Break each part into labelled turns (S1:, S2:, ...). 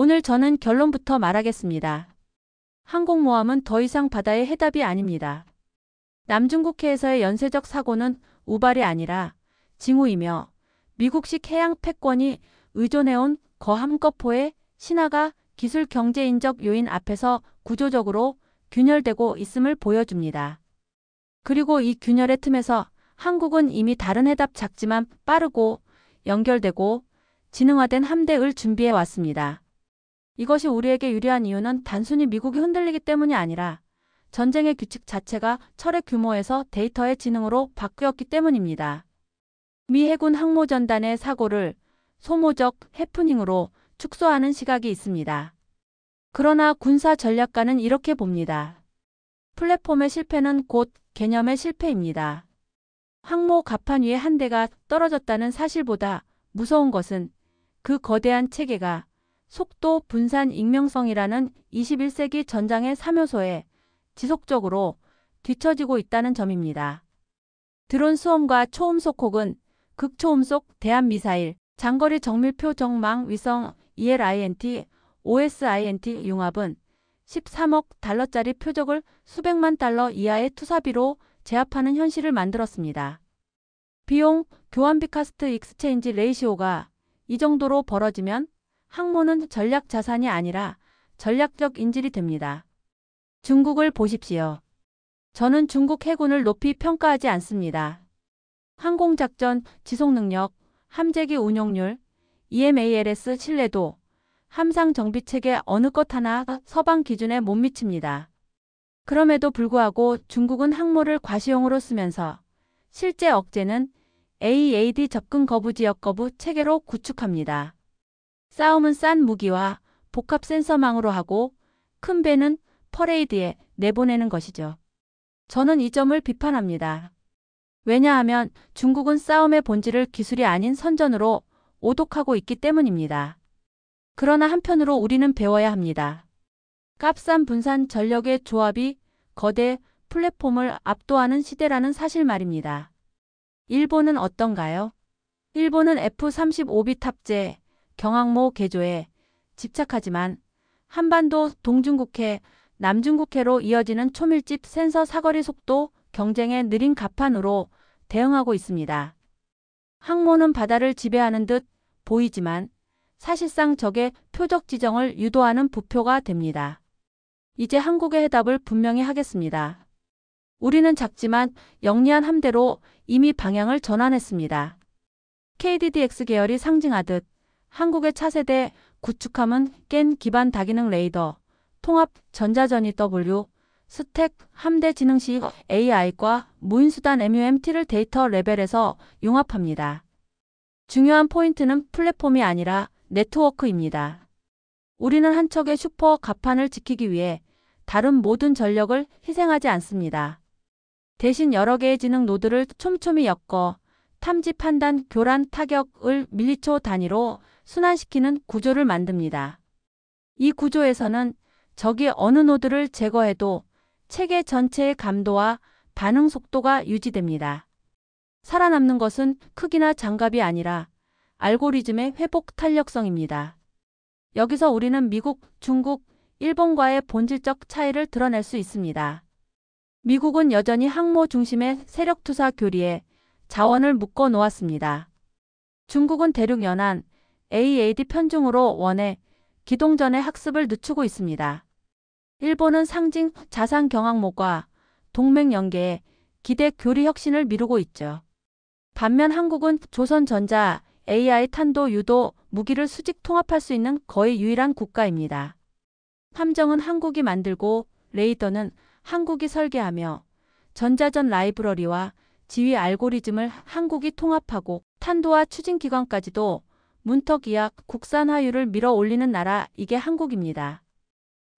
S1: 오늘 저는 결론부터 말하겠습니다. 항공모함은 더 이상 바다의 해답이 아닙니다. 남중국해에서의 연쇄적 사고는 우발이 아니라 징후이며 미국식 해양 패권이 의존해온 거함거포의 신화가 기술 경제인적 요인 앞에서 구조적으로 균열되고 있음을 보여줍니다. 그리고 이 균열의 틈에서 한국은 이미 다른 해답 작지만 빠르고 연결되고 지능화된 함대을 준비해 왔습니다. 이것이 우리에게 유리한 이유는 단순히 미국이 흔들리기 때문이 아니라 전쟁의 규칙 자체가 철의 규모에서 데이터의 지능으로 바뀌었기 때문입니다. 미 해군 항모전단의 사고를 소모적 해프닝으로 축소하는 시각이 있습니다. 그러나 군사 전략가는 이렇게 봅니다. 플랫폼의 실패는 곧 개념의 실패입니다. 항모 갑판 위에 한 대가 떨어졌다는 사실보다 무서운 것은 그 거대한 체계가 속도, 분산, 익명성이라는 21세기 전장의 3요소에 지속적으로 뒤처지고 있다는 점입니다. 드론 수험과 초음속 혹은 극초음속 대함미사일, 장거리 정밀표 정망 위성 ELINT, OSINT 융합은 13억 달러짜리 표적을 수백만 달러 이하의 투사비로 제압하는 현실을 만들었습니다. 비용, 교환비 카스트 익스체인지 레이시오가 이 정도로 벌어지면 항모는 전략 자산이 아니라 전략적 인질이 됩니다. 중국을 보십시오. 저는 중국 해군을 높이 평가하지 않습니다. 항공작전 지속능력, 함재기 운용률, EMALS 신뢰도, 함상 정비체계 어느 것 하나 서방 기준에 못 미칩니다. 그럼에도 불구하고 중국은 항모를 과시용으로 쓰면서 실제 억제는 AAD 접근 거부 지역 거부 체계로 구축합니다. 싸움은 싼 무기와 복합 센서망으로 하고 큰 배는 퍼레이드에 내보내는 것이죠. 저는 이 점을 비판합니다. 왜냐하면 중국은 싸움의 본질을 기술이 아닌 선전으로 오독하고 있기 때문입니다. 그러나 한편으로 우리는 배워야 합니다. 값싼 분산 전력의 조합이 거대 플랫폼을 압도하는 시대라는 사실 말입니다. 일본은 어떤가요? 일본은 F-35B 탑재 경항모 개조에 집착하지만 한반도 동중국해, 남중국해로 이어지는 초밀집 센서 사거리 속도 경쟁에 느린 갑판으로 대응하고 있습니다. 항모는 바다를 지배하는 듯 보이지만 사실상 적의 표적 지정을 유도하는 부표가 됩니다. 이제 한국의 해답을 분명히 하겠습니다. 우리는 작지만 영리한 함대로 이미 방향을 전환했습니다. KDDX 계열이 상징하듯 한국의 차세대 구축함은 깬 기반 다기능 레이더, 통합 전자전이 W, 스택 함대 지능식 AI과 무인수단 MUMT를 데이터 레벨에서 융합합니다. 중요한 포인트는 플랫폼이 아니라 네트워크입니다. 우리는 한 척의 슈퍼 갑판을 지키기 위해 다른 모든 전력을 희생하지 않습니다. 대신 여러 개의 지능 노드를 촘촘히 엮어 탐지 판단 교란 타격을 밀리초 단위로 순환시키는 구조를 만듭니다. 이 구조에서는 적이 어느 노드를 제거해도 체계 전체의 감도와 반응 속도가 유지됩니다. 살아남는 것은 크기나 장갑이 아니라 알고리즘의 회복 탄력성입니다. 여기서 우리는 미국, 중국, 일본과의 본질적 차이를 드러낼 수 있습니다. 미국은 여전히 항모 중심의 세력투사 교리에 자원을 묶어 놓았습니다. 중국은 대륙 연안, AAD 편중으로 원해 기동전의 학습을 늦추고 있습니다. 일본은 상징 자산 경항모과 동맹 연계에 기대 교리 혁신을 미루고 있죠. 반면 한국은 조선전자, AI 탄도 유도 무기를 수직 통합할 수 있는 거의 유일한 국가입니다. 함정은 한국이 만들고 레이더는 한국이 설계하며 전자전 라이브러리와 지휘 알고리즘을 한국이 통합하고 탄도와 추진기관까지도 문턱이약 국산화율을 밀어 올리는 나라 이게 한국입니다.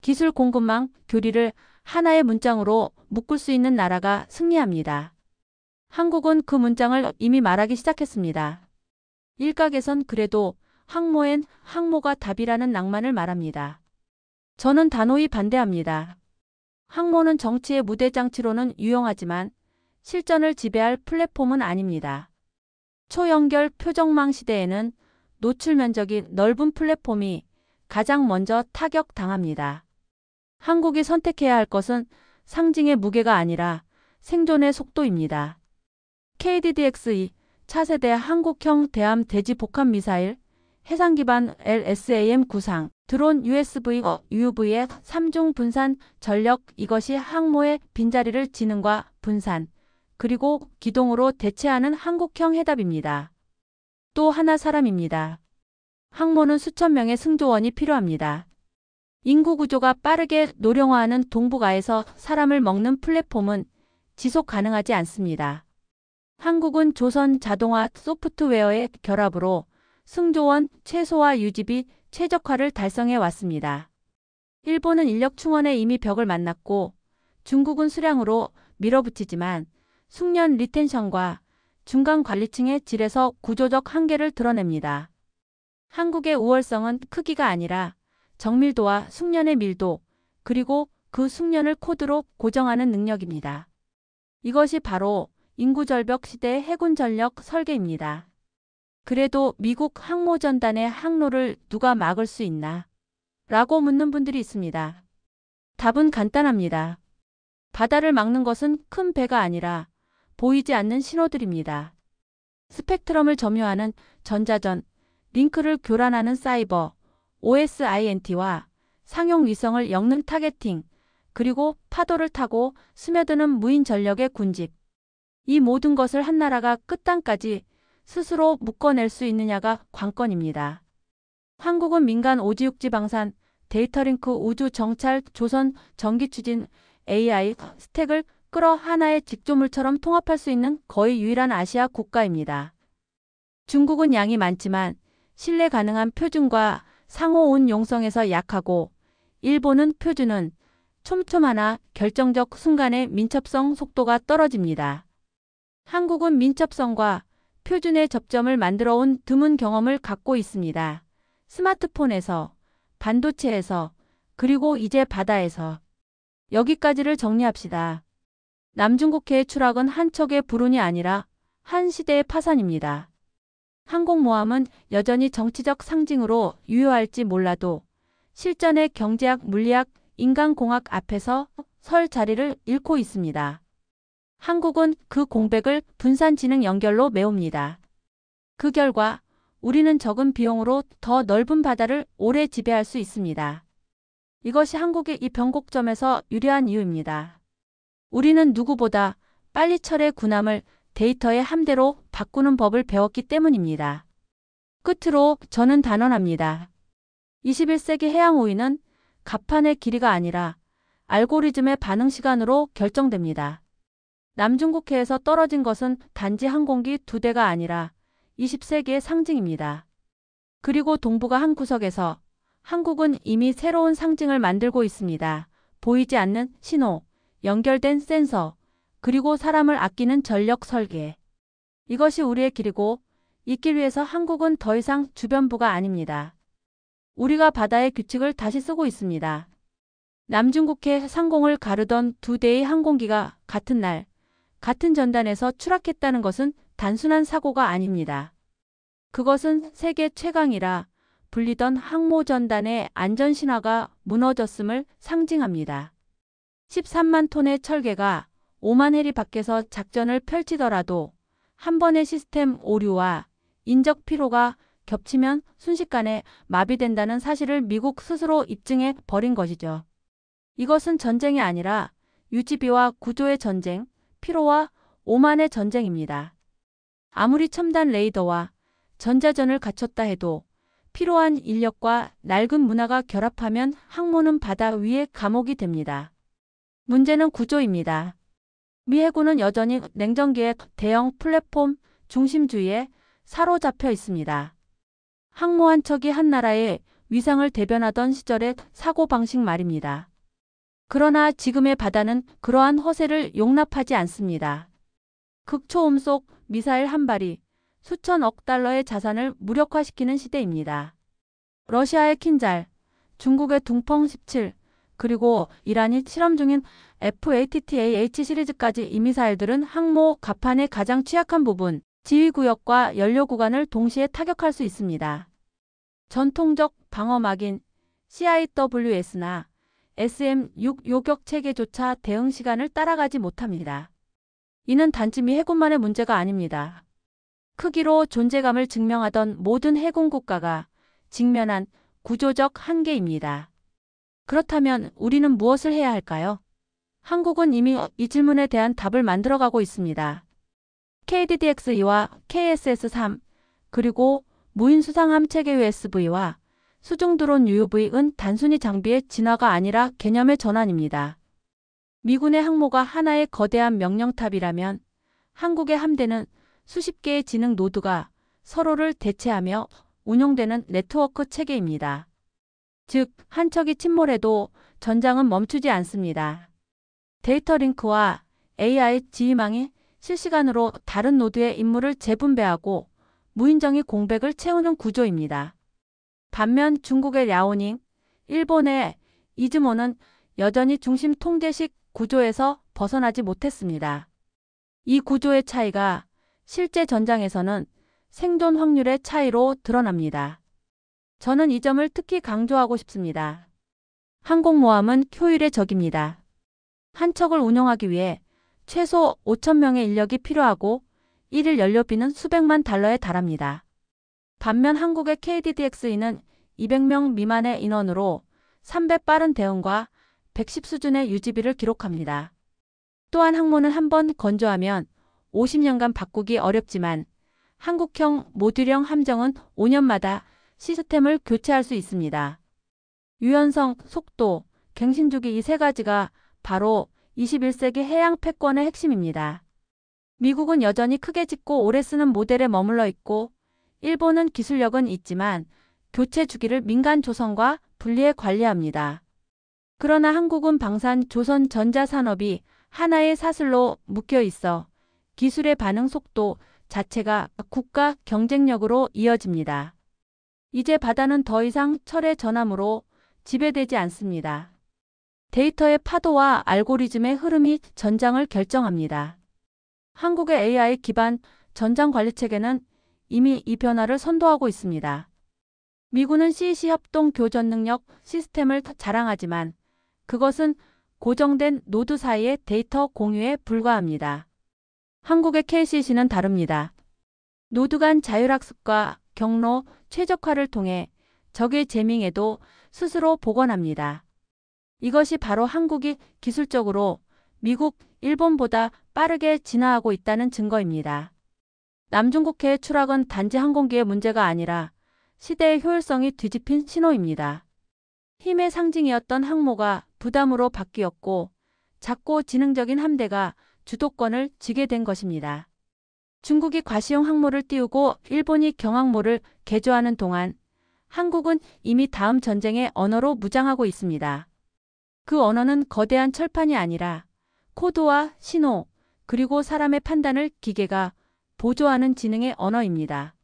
S1: 기술 공급망 교리를 하나의 문장으로 묶을 수 있는 나라가 승리합니다. 한국은 그 문장을 이미 말하기 시작했습니다. 일각에선 그래도 항모엔 항모가 답이라는 낭만을 말합니다. 저는 단호히 반대합니다. 항모는 정치의 무대장치로는 유용하지만 실전을 지배할 플랫폼은 아닙니다. 초연결 표적망 시대에는 노출 면적이 넓은 플랫폼이 가장 먼저 타격당합니다. 한국이 선택해야 할 것은 상징의 무게가 아니라 생존의 속도입니다. KDDX-2 차세대 한국형 대함 대지 복합 미사일, 해상 기반 LSAM 구상, 드론 USV, UV의 3중 분산 전력, 이것이 항모의 빈자리를 지능과 분산, 그리고 기동으로 대체하는 한국형 해답입니다. 또 하나 사람입니다. 항모는 수천 명의 승조원이 필요합니다. 인구 구조가 빠르게 노령화하는 동북아에서 사람을 먹는 플랫폼은 지속 가능하지 않습니다. 한국은 조선 자동화 소프트웨어의 결합으로 승조원 최소화 유지비 최적화를 달성해 왔습니다. 일본은 인력 충원에 이미 벽을 만났고 중국은 수량으로 밀어붙이지만 숙련 리텐션과 중간 관리층의 질에서 구조적 한계를 드러냅니다. 한국의 우월성은 크기가 아니라 정밀도와 숙련의 밀도, 그리고 그 숙련을 코드로 고정하는 능력입니다. 이것이 바로 인구절벽 시대의 해군 전력 설계입니다. 그래도 미국 항모전단의 항로를 누가 막을 수 있나? 라고 묻는 분들이 있습니다. 답은 간단합니다. 바다를 막는 것은 큰 배가 아니라 보이지 않는 신호들입니다. 스펙트럼을 점유하는 전자전, 링크를 교란하는 사이버, OSINT와 상용 위성을 엮는 타겟팅, 그리고 파도를 타고 스며드는 무인 전력의 군집. 이 모든 것을 한 나라가 끝단까지 스스로 묶어낼 수 있느냐가 관건입니다. 한국은 민간 오지육지 방산, 데이터링크 우주 정찰, 조선 전기추진, AI 스택을 끌어 하나의 직조물처럼 통합할 수 있는 거의 유일한 아시아 국가입니다. 중국은 양이 많지만 신뢰 가능한 표준과 상호 운용성에서 약하고, 일본은 표준은 촘촘하나 결정적 순간의 민첩성 속도가 떨어집니다. 한국은 민첩성과 표준의 접점을 만들어 온 드문 경험을 갖고 있습니다. 스마트폰에서, 반도체에서, 그리고 이제 바다에서. 여기까지를 정리합시다. 남중국해의 추락은 한 척의 불운이 아니라 한 시대의 파산입니다. 항공모함은 여전히 정치적 상징으로 유효할지 몰라도 실전의 경제학, 물리학, 인간공학 앞에서 설 자리를 잃고 있습니다. 한국은 그 공백을 분산지능 연결로 메웁니다. 그 결과 우리는 적은 비용으로 더 넓은 바다를 오래 지배할 수 있습니다. 이것이 한국의 이 변곡점에서 유리한 이유입니다. 우리는 누구보다 빨리 철의 군함을 데이터의 함대로 바꾸는 법을 배웠기 때문입니다. 끝으로 저는 단언합니다. 21세기 해양 우위는 갑판의 길이가 아니라 알고리즘의 반응 시간으로 결정됩니다. 남중국해에서 떨어진 것은 단지 항공기 2대가 아니라 20세기의 상징입니다. 그리고 동북아 한 구석에서 한국은 이미 새로운 상징을 만들고 있습니다. 보이지 않는 신호, 연결된 센서, 그리고 사람을 아끼는 전력 설계. 이것이 우리의 길이고, 이 길 위에서 한국은 더 이상 주변부가 아닙니다. 우리가 바다의 규칙을 다시 쓰고 있습니다. 남중국해 상공을 가르던 2대의 항공기가 같은 날, 같은 전단에서 추락했다는 것은 단순한 사고가 아닙니다. 그것은 세계 최강이라 불리던 항모전단의 안전신화가 무너졌음을 상징합니다. 13만 톤의 철개가 5만 해리 밖에서 작전을 펼치더라도 한 번의 시스템 오류와 인적 피로가 겹치면 순식간에 마비된다는 사실을 미국 스스로 입증해 버린 것이죠. 이것은 전쟁이 아니라 유지비와 구조의 전쟁, 피로와 오만의 전쟁입니다. 아무리 첨단 레이더와 전자전을 갖췄다 해도 필요한 인력과 낡은 문화가 결합하면 항모는 바다 위의 감옥이 됩니다. 문제는 구조입니다. 미 해군은 여전히 냉전기의 대형 플랫폼 중심주의에 사로잡혀 있습니다. 항모 한 척이 한 나라의 위상을 대변하던 시절의 사고방식 말입니다. 그러나 지금의 바다는 그러한 허세를 용납하지 않습니다. 극초음속 미사일 한 발이 수천억 달러의 자산을 무력화시키는 시대입니다. 러시아의 킨잘, 중국의 둥펑 17, 그리고 이란이 실험 중인 FATTAH 시리즈까지 이 미사일들은 항모 갑판의 가장 취약한 부분, 지휘구역과 연료 구간을 동시에 타격할 수 있습니다. 전통적 방어막인 CIWS나 SM-6 요격 체계조차 대응 시간을 따라가지 못합니다. 이는 단지 미 해군만의 문제가 아닙니다. 크기로 존재감을 증명하던 모든 해군 국가가 직면한 구조적 한계입니다. 그렇다면 우리는 무엇을 해야 할까요? 한국은 이미 이 질문에 대한 답을 만들어가고 있습니다. KDDX-2와 KSS-3, 그리고 무인 수상함 체계 USV와 수중 드론 UUV은 단순히 장비의 진화가 아니라 개념의 전환입니다. 미군의 항모가 하나의 거대한 명령탑이라면 한국의 함대는 수십 개의 지능 노드가 서로를 대체하며 운용되는 네트워크 체계입니다. 즉, 한 척이 침몰해도 전장은 멈추지 않습니다. 데이터 링크와 AI 지휘망이 실시간으로 다른 노드의 임무를 재분배하고 무인정이 공백을 채우는 구조입니다. 반면 중국의 랴오닝, 일본의 이즈모는 여전히 중심 통제식 구조에서 벗어나지 못했습니다. 이 구조의 차이가 실제 전장에서는 생존 확률의 차이로 드러납니다. 저는 이 점을 특히 강조하고 싶습니다. 항공모함은 효율의 적입니다. 한 척을 운영하기 위해 최소 5,000명의 인력이 필요하고 1일 연료비는 수백만 달러에 달합니다. 반면 한국의 KDDX-2는 200명 미만의 인원으로 3배 빠른 대응과 110 수준의 유지비를 기록합니다. 또한 항모는 한번 건조하면 50년간 바꾸기 어렵지만 한국형 모듈형 함정은 5년마다 시스템을 교체할 수 있습니다. 유연성, 속도, 갱신주기 이 세 가지가 바로 21세기 해양 패권의 핵심입니다. 미국은 여전히 크게 짓고 오래 쓰는 모델에 머물러 있고 일본은 기술력은 있지만 교체 주기를 민간 조선과 분리해 관리합니다. 그러나 한국은 방산 조선 전자산업이 하나의 사슬로 묶여 있어 기술의 반응 속도 자체가 국가 경쟁력으로 이어집니다. 이제 바다는 더 이상 철의 전함으로 지배되지 않습니다. 데이터의 파도와 알고리즘의 흐름이 전장을 결정합니다. 한국의 AI 기반 전장 관리 체계는 이미 이 변화를 선도하고 있습니다. 미군은 CEC 협동 교전 능력 시스템을 자랑하지만 그것은 고정된 노드 사이의 데이터 공유에 불과합니다. 한국의 KCC는 다릅니다. 노드 간 자율학습과 경로 최적화를 통해 적의 재밍에도 스스로 복원합니다. 이것이 바로 한국이 기술적으로 미국, 일본보다 빠르게 진화하고 있다는 증거입니다. 남중국해의 추락은 단지 항공기의 문제가 아니라 시대의 효율성이 뒤집힌 신호입니다. 힘의 상징이었던 항모가 부담으로 바뀌었고 작고 지능적인 함대가 주도권을 쥐게 된 것입니다. 중국이 과시용 항모를 띄우고 일본이 경항모를 개조하는 동안 한국은 이미 다음 전쟁의 언어로 무장하고 있습니다. 그 언어는 거대한 철판이 아니라 코드와 신호, 그리고 사람의 판단을 기계가 보조하는 지능의 언어입니다.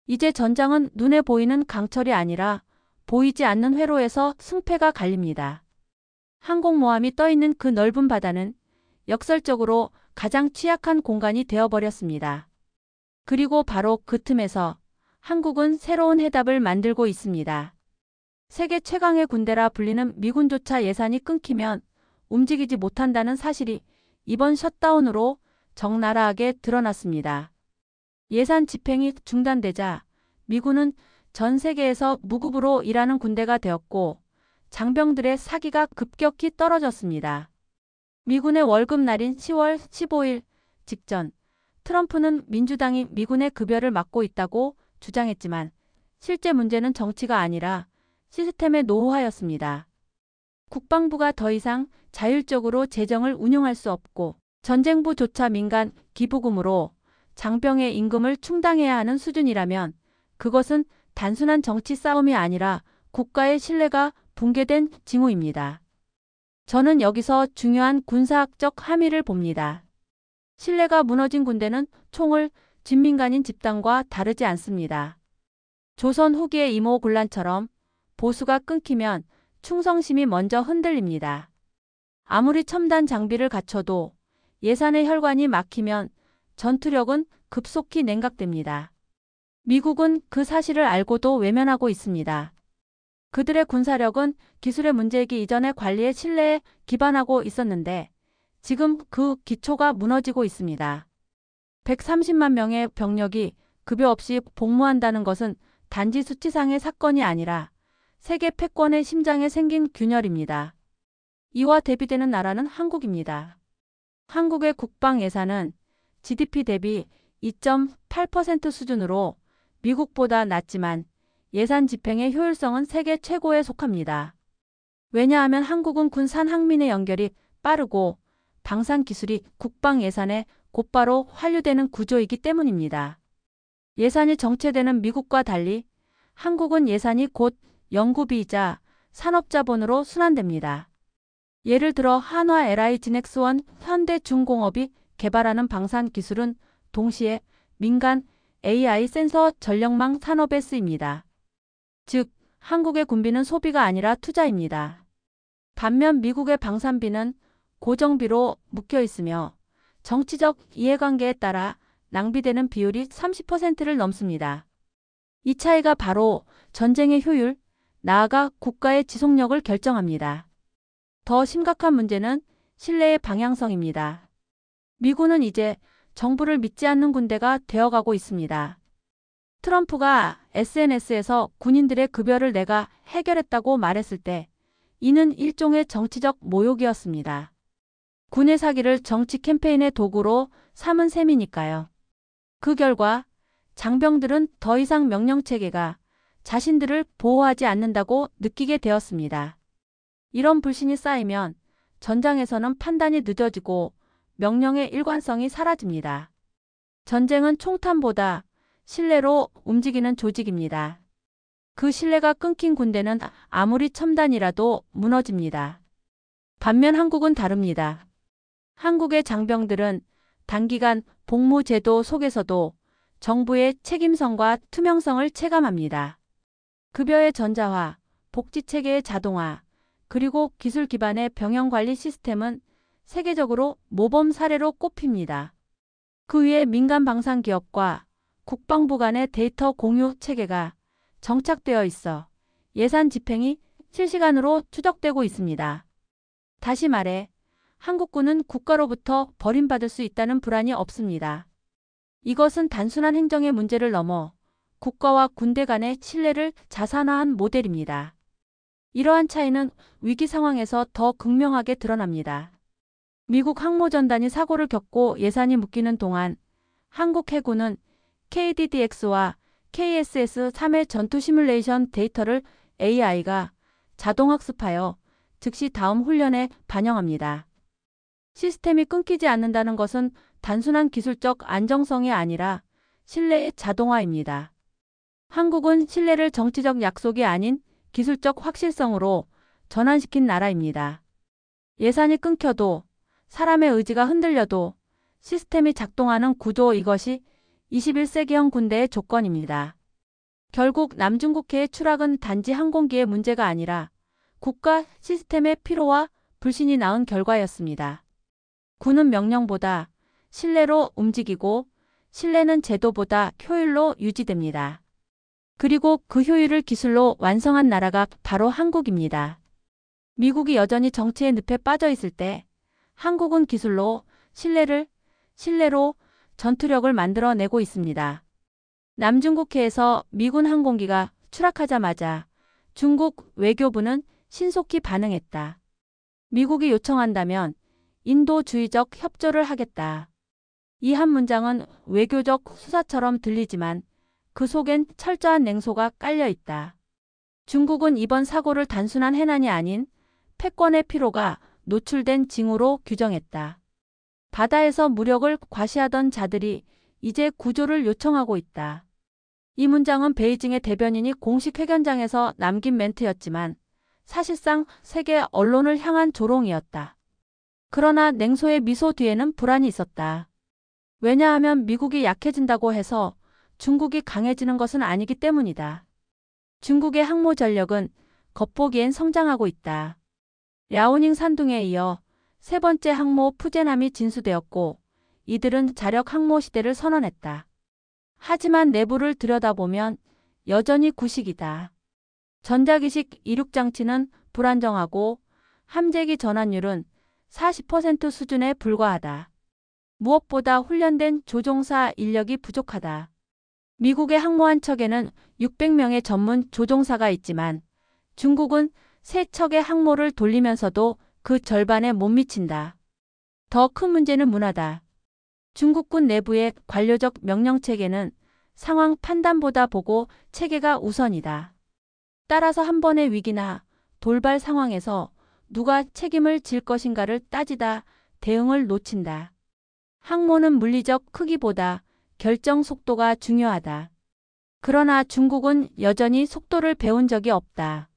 S1: 이제 전장은 눈에 보이는 강철이 아니라 보이지 않는 회로에서 승패가 갈립니다. 항공모함이 떠있는 그 넓은 바다는 역설적으로 가장 취약한 공간이 되어버렸습니다. 그리고 바로 그 틈에서 한국은 새로운 해답을 만들고 있습니다. 세계 최강의 군대라 불리는 미군조차 예산이 끊기면 움직이지 못한다는 사실이 이번 셧다운으로 적나라하게 드러났습니다. 예산 집행이 중단되자 미군은 전 세계에서 무급으로 일하는 군대가 되었고 장병들의 사기가 급격히 떨어졌습니다. 미군의 월급날인 10월 15일 직전 트럼프는 민주당이 미군의 급여를 막고 있다고 주장했지만 실제 문제는 정치가 아니라 시스템의 노후화였습니다. 국방부가 더 이상 자율적으로 재정을 운용할 수 없고 전쟁부조차 민간 기부금으로 장병의 임금을 충당해야 하는 수준이라면 그것은 단순한 정치 싸움이 아니라 국가의 신뢰가 붕괴된 징후입니다. 저는 여기서 중요한 군사학적 함의를 봅니다. 신뢰가 무너진 군대는 총을 쥔 민간인 집단과 다르지 않습니다. 조선 후기의 이모군란처럼 보수가 끊기면 충성심이 먼저 흔들립니다. 아무리 첨단 장비를 갖춰도 예산의 혈관이 막히면 전투력은 급속히 냉각됩니다. 미국은 그 사실을 알고도 외면하고 있습니다. 그들의 군사력은 기술의 문제이기 이전의 관리의 신뢰에 기반하고 있었는데 지금 그 기초가 무너지고 있습니다. 130만 명의 병력이 급여 없이 복무한다는 것은 단지 수치상의 사건이 아니라 세계 패권의 심장에 생긴 균열입니다. 이와 대비되는 나라는 한국입니다. 한국의 국방 예산은 GDP 대비 2.8% 수준으로 미국보다 낮지만 예산 집행의 효율성은 세계 최고에 속합니다. 왜냐하면 한국은 군산 항민의 연결이 빠르고 방산 기술이 국방 예산에 곧바로 환류되는 구조이기 때문입니다. 예산이 정체되는 미국과 달리 한국은 예산이 곧 연구비이자 산업자본으로 순환됩니다. 예를 들어 한화 LI 진엑스원 현대중공업이 개발하는 방산 기술은 동시에 민간 AI 센서 전력망 산업에 쓰입니다. 즉, 한국의 군비는 소비가 아니라 투자입니다. 반면 미국의 방산비는 고정비로 묶여 있으며 정치적 이해관계에 따라 낭비되는 비율이 30%를 넘습니다. 이 차이가 바로 전쟁의 효율, 나아가 국가의 지속력을 결정합니다. 더 심각한 문제는 신뢰의 방향성입니다. 미군은 이제 정부를 믿지 않는 군대가 되어가고 있습니다. 트럼프가 SNS에서 군인들의 급여를 내가 해결했다고 말했을 때 이는 일종의 정치적 모욕이었습니다. 군의 사기를 정치 캠페인의 도구로 삼은 셈이니까요. 그 결과 장병들은 더 이상 명령체계가 자신들을 보호하지 않는다고 느끼게 되었습니다. 이런 불신이 쌓이면 전장에서는 판단이 늦어지고 명령의 일관성이 사라집니다. 전쟁은 총탄보다 신뢰로 움직이는 조직입니다. 그 신뢰가 끊긴 군대는 아무리 첨단이라도 무너집니다. 반면 한국은 다릅니다. 한국의 장병들은 단기간 복무 제도 속에서도 정부의 책임성과 투명성을 체감합니다. 급여의 전자화, 복지체계의 자동화, 그리고 기술 기반의 병영관리 시스템은 세계적으로 모범 사례로 꼽힙니다. 그 위에 민간 방산기업과 국방부 간의 데이터 공유 체계가 정착되어 있어 예산 집행이 실시간으로 추적되고 있습니다. 다시 말해 한국군은 국가로부터 버림받을 수 있다는 불안이 없습니다. 이것은 단순한 행정의 문제를 넘어 국가와 군대 간의 신뢰를 자산화한 모델입니다. 이러한 차이는 위기 상황에서 더 극명하게 드러납니다. 미국 항모전단이 사고를 겪고 예산이 묶이는 동안 한국 해군은 KDDX와 KSS-3의 전투 시뮬레이션 데이터를 AI가 자동학습하여 즉시 다음 훈련에 반영합니다. 시스템이 끊기지 않는다는 것은 단순한 기술적 안정성이 아니라 신뢰의 자동화입니다. 한국은 신뢰를 정치적 약속이 아닌 기술적 확실성으로 전환시킨 나라입니다. 예산이 끊겨도 사람의 의지가 흔들려도 시스템이 작동하는 구조, 이것이 21세기형 군대의 조건입니다. 결국 남중국해의 추락은 단지 항공기의 문제가 아니라 국가 시스템의 피로와 불신이 낳은 결과였습니다. 군은 명령보다 신뢰로 움직이고 신뢰는 제도보다 효율로 유지됩니다. 그리고 그 효율을 기술로 완성한 나라가 바로 한국입니다. 미국이 여전히 정치의 늪에 빠져 있을 때 한국은 기술로 신뢰로 전투력을 만들어내고 있습니다. 남중국해에서 미군 항공기가 추락하자마자 중국 외교부는 신속히 반응했다. 미국이 요청한다면 인도주의적 협조를 하겠다. 이 한 문장은 외교적 수사처럼 들리지만 그 속엔 철저한 냉소가 깔려 있다. 중국은 이번 사고를 단순한 해난이 아닌 패권의 피로가 노출된 징후로 규정했다. 바다에서 무력을 과시하던 자들이 이제 구조를 요청하고 있다. 이 문장은 베이징의 대변인이 공식 회견장에서 남긴 멘트였지만 사실상 세계 언론을 향한 조롱이었다. 그러나 냉소의 미소 뒤에는 불안이 있었다. 왜냐하면 미국이 약해진다고 해서 중국이 강해지는 것은 아니기 때문이다. 중국의 항모 전력은 겉보기엔 성장하고 있다. 랴오닝 산둥에 이어 세 번째 항모 푸제남이 진수되었고 이들은 자력 항모 시대를 선언했다. 하지만 내부를 들여다보면 여전히 구식이다. 전자기식 이륙장치는 불안정하고 함재기 전환율은 40% 수준에 불과하다. 무엇보다 훈련된 조종사 인력이 부족하다. 미국의 항모 한 척에는 600명의 전문 조종사가 있지만 중국은 3척의 항모를 돌리면서도 그 절반에 못 미친다. 더 큰 문제는 문화다. 중국군 내부의 관료적 명령체계는 상황 판단보다 보고 체계가 우선이다. 따라서 한 번의 위기나 돌발 상황에서 누가 책임을 질 것인가를 따지다 대응을 놓친다. 항모는 물리적 크기보다 결정 속도가 중요하다. 그러나 중국은 여전히 속도를 배운 적이 없다.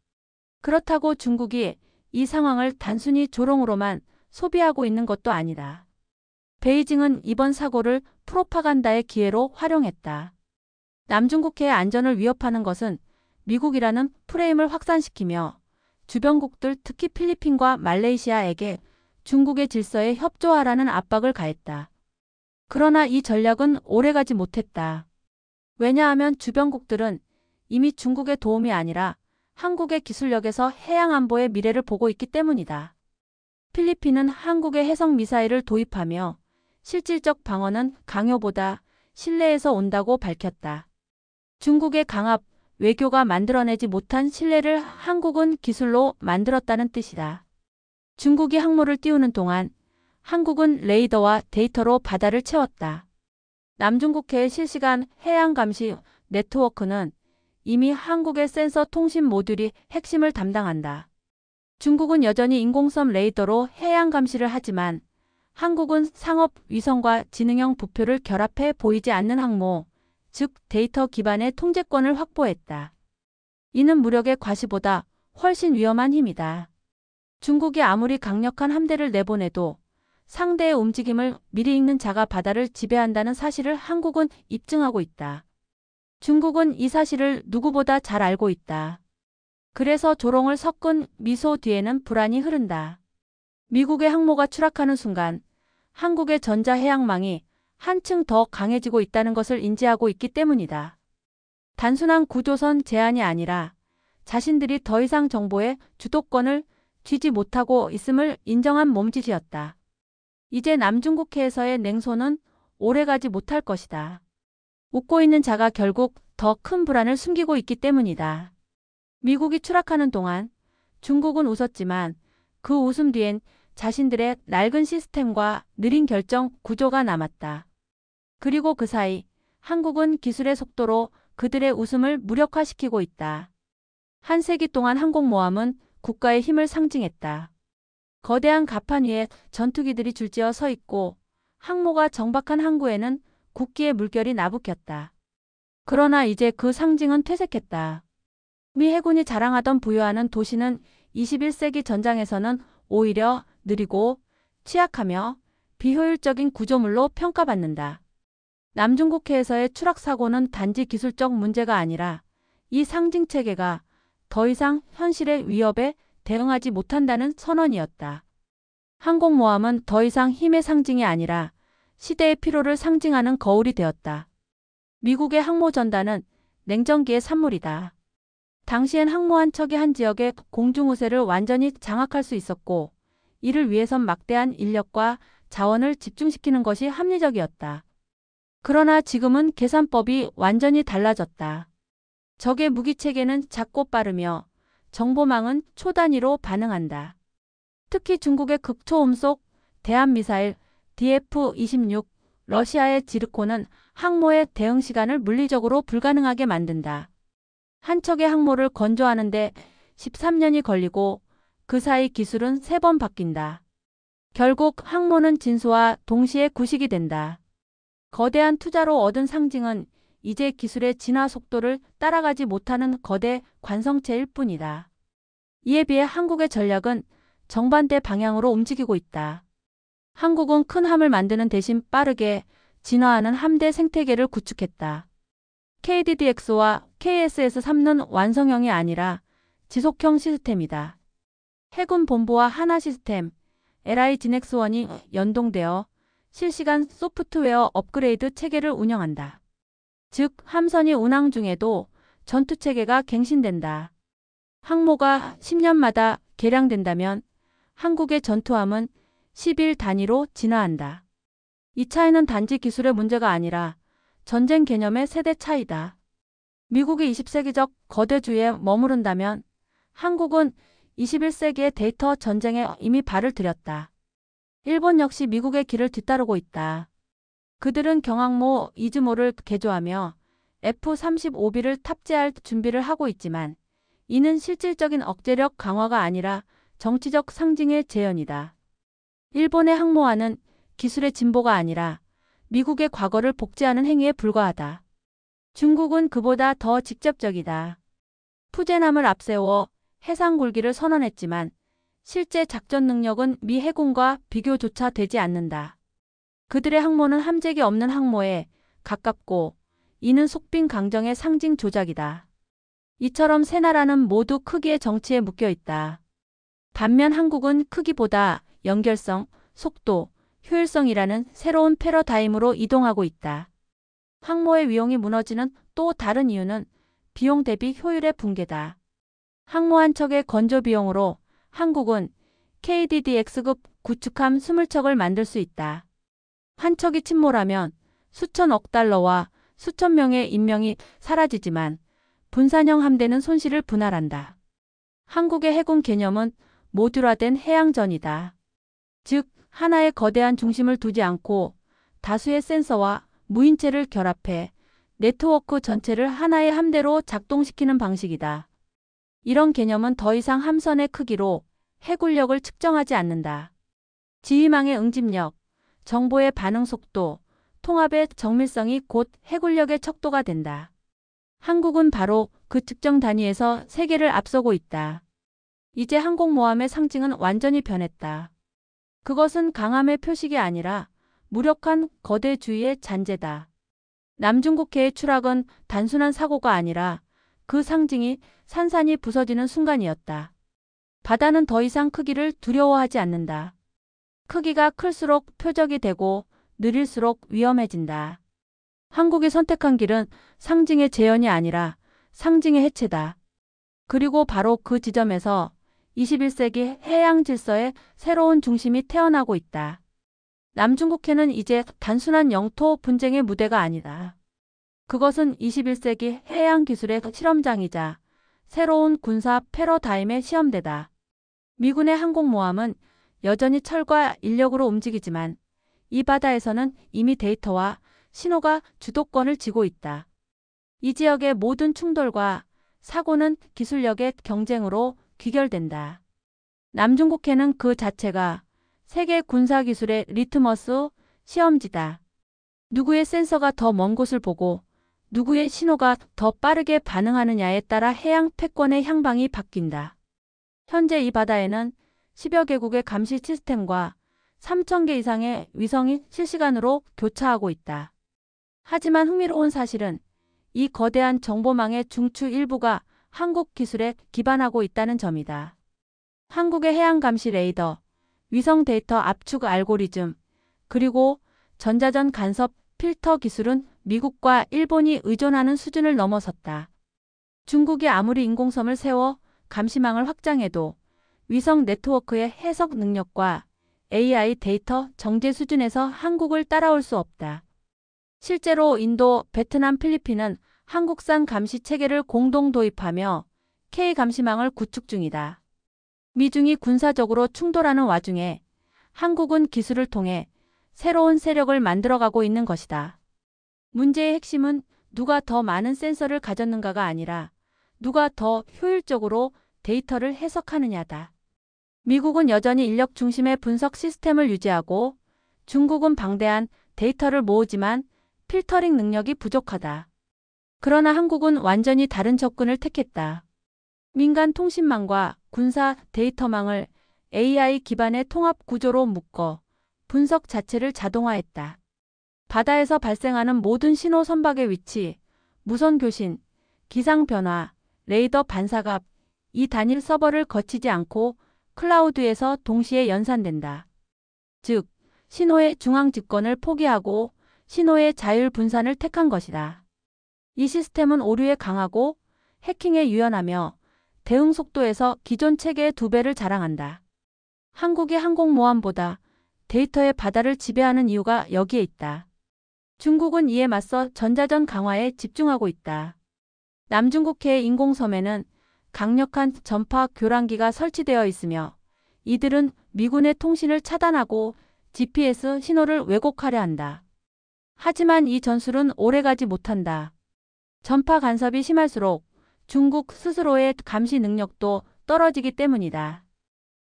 S1: 그렇다고 중국이 이 상황을 단순히 조롱으로만 소비하고 있는 것도 아니다. 베이징은 이번 사고를 프로파간다의 기회로 활용했다. 남중국해의 안전을 위협하는 것은 미국이라는 프레임을 확산시키며 주변국들 특히 필리핀과 말레이시아에게 중국의 질서에 협조하라는 압박을 가했다. 그러나 이 전략은 오래가지 못했다. 왜냐하면 주변국들은 이미 중국의 도움이 아니라 한국의 기술력에서 해양안보의 미래를 보고 있기 때문이다. 필리핀은 한국의 해성미사일을 도입하며 실질적 방어는 강요보다 신뢰에서 온다고 밝혔다. 중국의 강압, 외교가 만들어내지 못한 신뢰를 한국은 기술로 만들었다는 뜻이다. 중국이 항모를 띄우는 동안 한국은 레이더와 데이터로 바다를 채웠다. 남중국해의 실시간 해양 감시 네트워크는 이미 한국의 센서 통신 모듈이 핵심을 담당한다. 중국은 여전히 인공섬 레이더로 해양 감시를 하지만 한국은 상업 위성과 지능형 부표를 결합해 보이지 않는 항모, 즉 데이터 기반의 통제권을 확보했다. 이는 무력의 과시보다 훨씬 위험한 힘이다. 중국이 아무리 강력한 함대를 내보내도 상대의 움직임을 미리 읽는 자가 바다를 지배한다는 사실을 한국은 입증하고 있다. 중국은 이 사실을 누구보다 잘 알고 있다. 그래서 조롱을 섞은 미소 뒤에는 불안이 흐른다. 미국의 항모가 추락하는 순간 한국의 전자해양망이 한층 더 강해지고 있다는 것을 인지하고 있기 때문이다. 단순한 구조선 제한이 아니라 자신들이 더 이상 정보의 주도권을 쥐지 못하고 있음을 인정한 몸짓이었다. 이제 남중국해에서의 냉소는 오래가지 못할 것이다. 웃고 있는 자가 결국 더 큰 불안을 숨기고 있기 때문이다. 미국이 추락하는 동안 중국은 웃었지만 그 웃음 뒤엔 자신들의 낡은 시스템과 느린 결정 구조가 남았다. 그리고 그 사이 한국은 기술의 속도로 그들의 웃음을 무력화시키고 있다. 한 세기 동안 항공모함은 국가의 힘을 상징했다. 거대한 갑판 위에 전투기들이 줄지어 서 있고 항모가 정박한 항구에는 국기의 물결이 나부꼈다. 그러나 이제 그 상징은 퇴색했다. 미 해군이 자랑하던 부유하는 도시는 21세기 전장에서는 오히려 느리고 취약하며 비효율적인 구조물로 평가받는다. 남중국해에서의 추락 사고는 단지 기술적 문제가 아니라 이 상징 체계가 더 이상 현실의 위협에 대응하지 못한다는 선언이었다. 항공모함은 더 이상 힘의 상징이 아니라 시대의 피로를 상징하는 거울이 되었다. 미국의 항모 전단은 냉전기의 산물이다. 당시엔 항모 한 척이 한 지역의 공중우세를 완전히 장악할 수 있었고 이를 위해선 막대한 인력과 자원을 집중시키는 것이 합리적이었다. 그러나 지금은 계산법이 완전히 달라졌다. 적의 무기체계는 작고 빠르며 정보망은 초단위로 반응한다. 특히 중국의 극초음속 대한미사일 DF-26, 러시아의 지르코는 항모의 대응 시간을 물리적으로 불가능하게 만든다. 한 척의 항모를 건조하는데 13년이 걸리고 그 사이 기술은 3번 바뀐다. 결국 항모는 진수와 동시에 구식이 된다. 거대한 투자로 얻은 상징은 이제 기술의 진화 속도를 따라가지 못하는 거대 관성체일 뿐이다. 이에 비해 한국의 전략은 정반대 방향으로 움직이고 있다. 한국은 큰 함을 만드는 대신 빠르게 진화하는 함대 생태계를 구축했다. KDDX와 KSS-3는 완성형이 아니라 지속형 시스템이다. 해군 본부와 하나 시스템, LI 진엑스1이 연동되어 실시간 소프트웨어 업그레이드 체계를 운영한다. 즉 함선이 운항 중에도 전투체계가 갱신된다. 항모가 10년마다 개량된다면 한국의 전투함은 10일 단위로 진화한다. 이 차이는 단지 기술의 문제가 아니라 전쟁 개념의 세대 차이다. 미국이 20세기적 거대주의에 머무른다면 한국은 21세기의 데이터 전쟁에 이미 발을 들였다. 일본 역시 미국의 길을 뒤따르고 있다. 그들은 경항모 이즈모를 개조하며 F-35B를 탑재할 준비를 하고 있지만 이는 실질적인 억제력 강화가 아니라 정치적 상징의 재현이다. 일본의 항모화는 기술의 진보가 아니라 미국의 과거를 복제하는 행위에 불과하다. 중국은 그보다 더 직접적이다. 푸젠함을 앞세워 해상 굴기를 선언했지만 실제 작전 능력은 미 해군과 비교조차 되지 않는다. 그들의 항모는 함재기 없는 항모에 가깝고 이는 속빈 강정의 상징 조작이다. 이처럼 세 나라는 모두 크기의 정치에 묶여 있다. 반면 한국은 크기보다 연결성, 속도, 효율성이라는 새로운 패러다임으로 이동하고 있다. 항모의 위용이 무너지는 또 다른 이유는 비용 대비 효율의 붕괴다. 항모 한 척의 건조 비용으로 한국은 KDDX급 구축함 20척을 만들 수 있다. 한 척이 침몰하면 수천억 달러와 수천 명의 인명이 사라지지만 분산형 함대는 손실을 분할한다. 한국의 해군 개념은 모듈화된 해양전이다. 즉, 하나의 거대한 중심을 두지 않고 다수의 센서와 무인체를 결합해 네트워크 전체를 하나의 함대로 작동시키는 방식이다. 이런 개념은 더 이상 함선의 크기로 해군력을 측정하지 않는다. 지휘망의 응집력, 정보의 반응 속도, 통합의 정밀성이 곧 해군력의 척도가 된다. 한국은 바로 그 측정 단위에서 세계를 앞서고 있다. 이제 항공모함의 상징은 완전히 변했다. 그것은 강함의 표식이 아니라 무력한 거대주의의 잔재다. 남중국해의 추락은 단순한 사고가 아니라 그 상징이 산산이 부서지는 순간이었다. 바다는 더 이상 크기를 두려워하지 않는다. 크기가 클수록 표적이 되고 느릴수록 위험해진다. 한국이 선택한 길은 상징의 재현이 아니라 상징의 해체다. 그리고 바로 그 지점에서 21세기 해양 질서의 새로운 중심이 태어나고 있다. 남중국해는 이제 단순한 영토 분쟁의 무대가 아니다. 그것은 21세기 해양 기술의 실험장이자 새로운 군사 패러다임의 시험대다. 미군의 항공모함은 여전히 철과 인력으로 움직이지만 이 바다에서는 이미 데이터와 신호가 주도권을 쥐고 있다. 이 지역의 모든 충돌과 사고는 기술력의 경쟁으로 귀결된다. 남중국해는 그 자체가 세계 군사기술의 리트머스 시험지다. 누구의 센서가 더 먼 곳을 보고 누구의 신호가 더 빠르게 반응하느냐에 따라 해양 패권의 향방이 바뀐다. 현재 이 바다에는 10여 개국의 감시 시스템과 3,000개 이상의 위성이 실시간으로 교차하고 있다. 하지만 흥미로운 사실은 이 거대한 정보망의 중추 일부가 한국 기술에 기반하고 있다는 점이다. 한국의 해양 감시 레이더, 위성 데이터 압축 알고리즘, 그리고 전자전 간섭 필터 기술은 미국과 일본이 의존하는 수준을 넘어섰다. 중국이 아무리 인공섬을 세워 감시망을 확장해도 위성 네트워크의 해석 능력과 AI 데이터 정제 수준에서 한국을 따라올 수 없다. 실제로 인도, 베트남, 필리핀은 한국산 감시 체계를 공동 도입하며 K 감시망을 구축 중이다. 미중이 군사적으로 충돌하는 와중에 한국은 기술을 통해 새로운 세력을 만들어가고 있는 것이다. 문제의 핵심은 누가 더 많은 센서를 가졌는가가 아니라 누가 더 효율적으로 데이터를 해석하느냐다. 미국은 여전히 인력 중심의 분석 시스템을 유지하고 중국은 방대한 데이터를 모으지만 필터링 능력이 부족하다. 그러나 한국은 완전히 다른 접근을 택했다. 민간 통신망과 군사 데이터망을 AI 기반의 통합 구조로 묶어 분석 자체를 자동화했다. 바다에서 발생하는 모든 신호 선박의 위치, 무선 교신, 기상 변화, 레이더 반사갑, 이 단일 서버를 거치지 않고 클라우드에서 동시에 연산된다. 즉, 신호의 중앙 집권을 포기하고 신호의 자율 분산을 택한 것이다. 이 시스템은 오류에 강하고 해킹에 유연하며 대응 속도에서 기존 체계의 2배를 자랑한다. 한국이 항공모함보다 데이터의 바다를 지배하는 이유가 여기에 있다. 중국은 이에 맞서 전자전 강화에 집중하고 있다. 남중국해의 인공섬에는 강력한 전파 교란기가 설치되어 있으며 이들은 미군의 통신을 차단하고 GPS 신호를 왜곡하려 한다. 하지만 이 전술은 오래가지 못한다. 전파 간섭이 심할수록 중국 스스로의 감시 능력도 떨어지기 때문이다.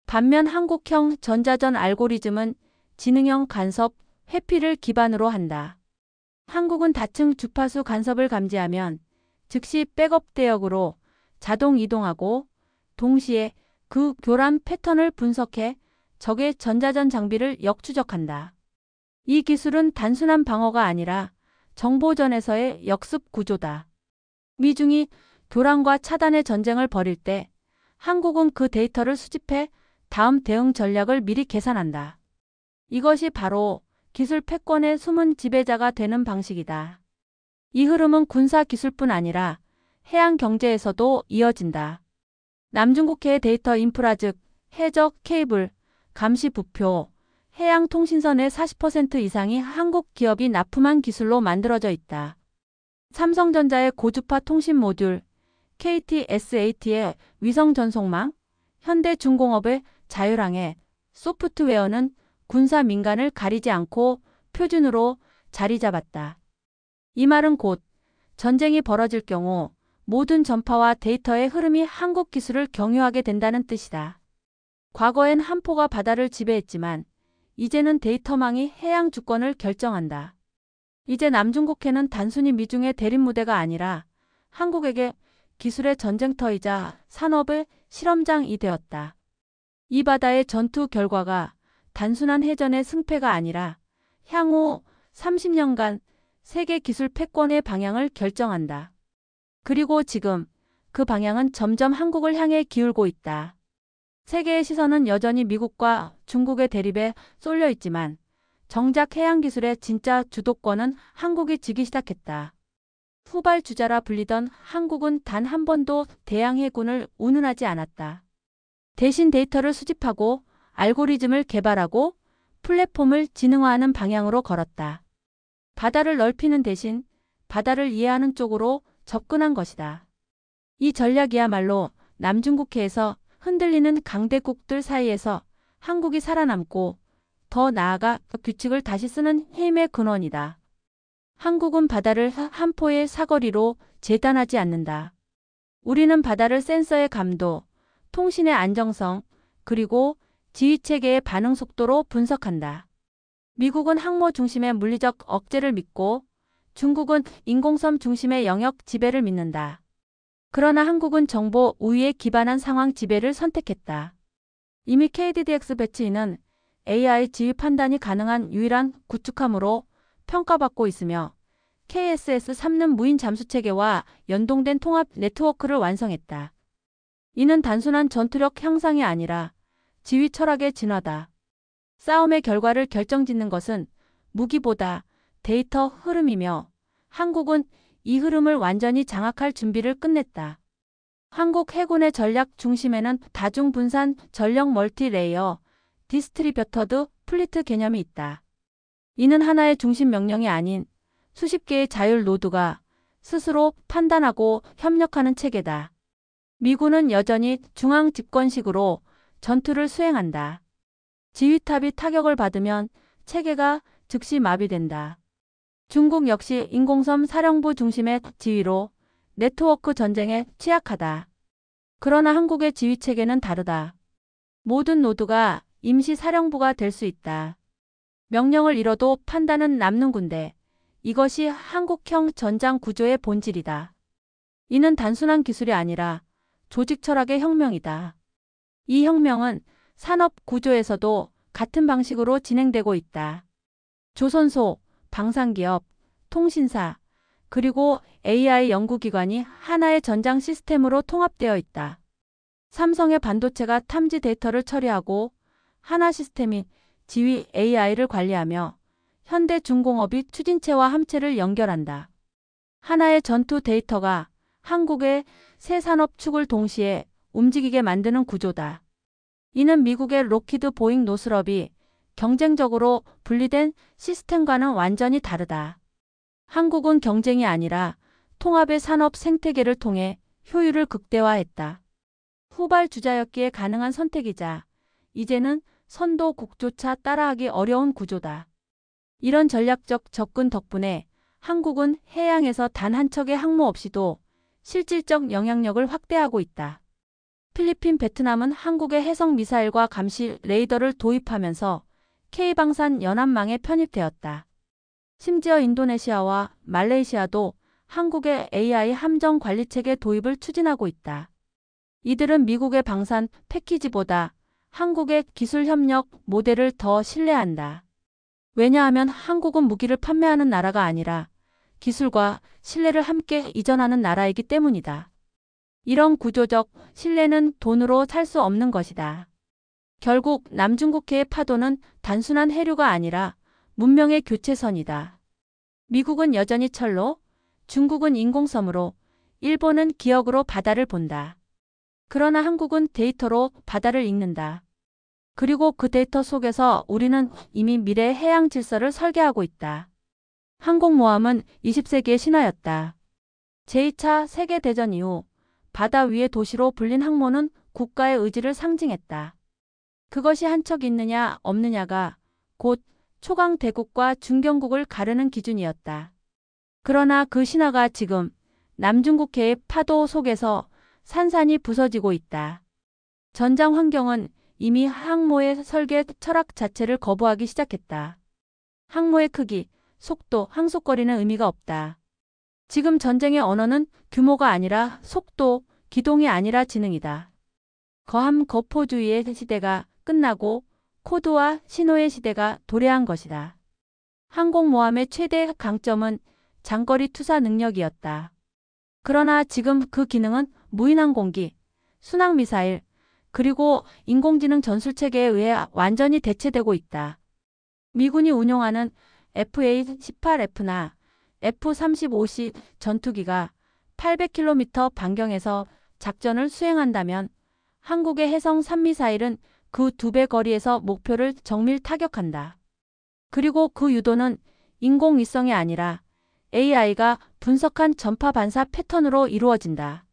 S1: 반면 한국형 전자전 알고리즘은 지능형 간섭, 회피를 기반으로 한다. 한국은 다층 주파수 간섭을 감지하면 즉시 백업 대역으로 자동 이동하고 동시에 그 교란 패턴을 분석해 적의 전자전 장비를 역추적한다. 이 기술은 단순한 방어가 아니라 정보전에서의 역습 구조다. 미중이 교란과 차단의 전쟁을 벌일 때 한국은 그 데이터를 수집해 다음 대응 전략을 미리 계산한다. 이것이 바로 기술 패권의 숨은 지배자가 되는 방식이다. 이 흐름은 군사 기술뿐 아니라 해양 경제에서도 이어진다. 남중국해의 데이터 인프라 즉 해적, 케이블, 감시 부표, 해양 통신선의 40% 이상이 한국 기업이 납품한 기술로 만들어져 있다. 삼성전자의 고주파 통신 모듈, KT-SAT의 위성 전송망, 현대중공업의 자율항해, 소프트웨어는 군사 민간을 가리지 않고 표준으로 자리 잡았다. 이 말은 곧 전쟁이 벌어질 경우 모든 전파와 데이터의 흐름이 한국 기술을 경유하게 된다는 뜻이다. 과거엔 한포가 바다를 지배했지만 이제는 데이터망이 해양 주권을 결정한다. 이제 남중국해는 단순히 미중의 대립무대가 아니라 한국에게 기술의 전쟁터이자 산업의 실험장이 되었다. 이 바다의 전투 결과가 단순한 해전의 승패가 아니라 향후 30년간 세계 기술 패권의 방향을 결정한다. 그리고 지금 그 방향은 점점 한국을 향해 기울고 있다. 세계의 시선은 여전히 미국과 중국의 대립에 쏠려 있지만 정작 해양 기술의 진짜 주도권은 한국이 쥐기 시작했다. 후발주자라 불리던 한국은 단 한 번도 대양 해군을 운운하지 않았다. 대신 데이터를 수집하고 알고리즘을 개발하고 플랫폼을 지능화하는 방향으로 걸었다. 바다를 넓히는 대신 바다를 이해하는 쪽으로 접근한 것이다. 이 전략이야말로 남중국해에서 흔들리는 강대국들 사이에서 한국이 살아남고 더 나아가 규칙을 다시 쓰는 힘의 근원이다. 한국은 바다를 한 포의 사거리로 재단하지 않는다. 우리는 바다를 센서의 감도, 통신의 안정성, 그리고 지휘체계의 반응 속도로 분석한다. 미국은 항모 중심의 물리적 억제를 믿고 중국은 인공섬 중심의 영역 지배를 믿는다. 그러나 한국은 정보 우위에 기반한 상황 지배를 선택했다. 이미 KDDX 배치2는 AI 지휘 판단이 가능한 유일한 구축함으로 평가받고 있으며 KSS-3는 무인 잠수체계와 연동된 통합 네트워크를 완성했다. 이는 단순한 전투력 향상이 아니라 지휘 철학의 진화다. 싸움의 결과를 결정짓는 것은 무기보다 데이터 흐름이며 한국은 이 흐름을 완전히 장악할 준비를 끝냈다. 한국 해군의 전략 중심에는 다중분산 전력 멀티레이어, 디스트리뷰터드 플리트 개념이 있다. 이는 하나의 중심 명령이 아닌 수십 개의 자율 노드가 스스로 판단하고 협력하는 체계다. 미군은 여전히 중앙 집권식으로 전투를 수행한다. 지휘탑이 타격을 받으면 체계가 즉시 마비된다. 중국 역시 인공섬 사령부 중심의 지휘로 네트워크 전쟁에 취약하다. 그러나 한국의 지휘체계는 다르다. 모든 노드가 임시 사령부가 될 수 있다. 명령을 잃어도 판단은 남는 군대. 이것이 한국형 전장 구조의 본질이다. 이는 단순한 기술이 아니라 조직 철학의 혁명이다. 이 혁명은 산업 구조에서도 같은 방식으로 진행되고 있다. 조선소, 방산기업, 통신사, 그리고 AI 연구기관이 하나의 전장 시스템으로 통합되어 있다. 삼성의 반도체가 탐지 데이터를 처리하고 하나 시스템이 지휘 AI를 관리하며 현대중공업이 추진체와 함체를 연결한다. 하나의 전투 데이터가 한국의 세 산업 축을 동시에 움직이게 만드는 구조다. 이는 미국의 록히드 보잉 노스럽이 경쟁적으로 분리된 시스템과는 완전히 다르다. 한국은 경쟁이 아니라 통합의 산업 생태계를 통해 효율을 극대화했다. 후발주자였기에 가능한 선택이자 이제는 선도국조차 따라하기 어려운 구조다. 이런 전략적 접근 덕분에 한국은 해양에서 단 한 척의 항모 없이도 실질적 영향력을 확대하고 있다. 필리핀, 베트남은 한국의 해상 미사일과 감시 레이더를 도입하면서 K방산 연합망에 편입되었다. 심지어 인도네시아와 말레이시아도 한국의 AI 함정 관리체계 도입을 추진하고 있다. 이들은 미국의 방산 패키지보다 한국의 기술 협력 모델을 더 신뢰한다. 왜냐하면 한국은 무기를 판매하는 나라가 아니라 기술과 신뢰를 함께 이전하는 나라이기 때문이다. 이런 구조적 신뢰는 돈으로 살 수 없는 것이다. 결국 남중국해의 파도는 단순한 해류가 아니라 문명의 교체선이다. 미국은 여전히 철로, 중국은 인공섬으로, 일본은 기억으로 바다를 본다. 그러나 한국은 데이터로 바다를 읽는다. 그리고 그 데이터 속에서 우리는 이미 미래의 해양 질서를 설계하고 있다. 항공모함은 20세기의 신화였다. 제2차 세계대전 이후 바다 위의 도시로 불린 항모는 국가의 의지를 상징했다. 그것이 한 척 있느냐 없느냐가 곧 초강 대국과 중견국을 가르는 기준이었다. 그러나 그 신화가 지금 남중국해의 파도 속에서 산산이 부서지고 있다. 전장 환경은 이미 항모의 설계 철학 자체를 거부하기 시작했다. 항모의 크기, 속도, 항속거리는 의미가 없다. 지금 전쟁의 언어는 규모가 아니라 속도, 기동이 아니라 지능이다. 거함 거포주의의 시대가 끝나고 코드와 신호의 시대가 도래한 것이다. 항공모함의 최대 강점은 장거리 투사 능력이었다. 그러나 지금 그 기능은 무인항공기, 순항미사일, 그리고 인공지능 전술체계에 의해 완전히 대체되고 있다. 미군이 운용하는 FA-18F나 F-35C 전투기가 800km 반경에서 작전을 수행한다면 한국의 해성 3미사일은 그 2배 거리에서 목표를 정밀 타격한다. 그리고 그 유도는 인공위성이 아니라 AI가 분석한 전파 반사 패턴으로 이루어진다.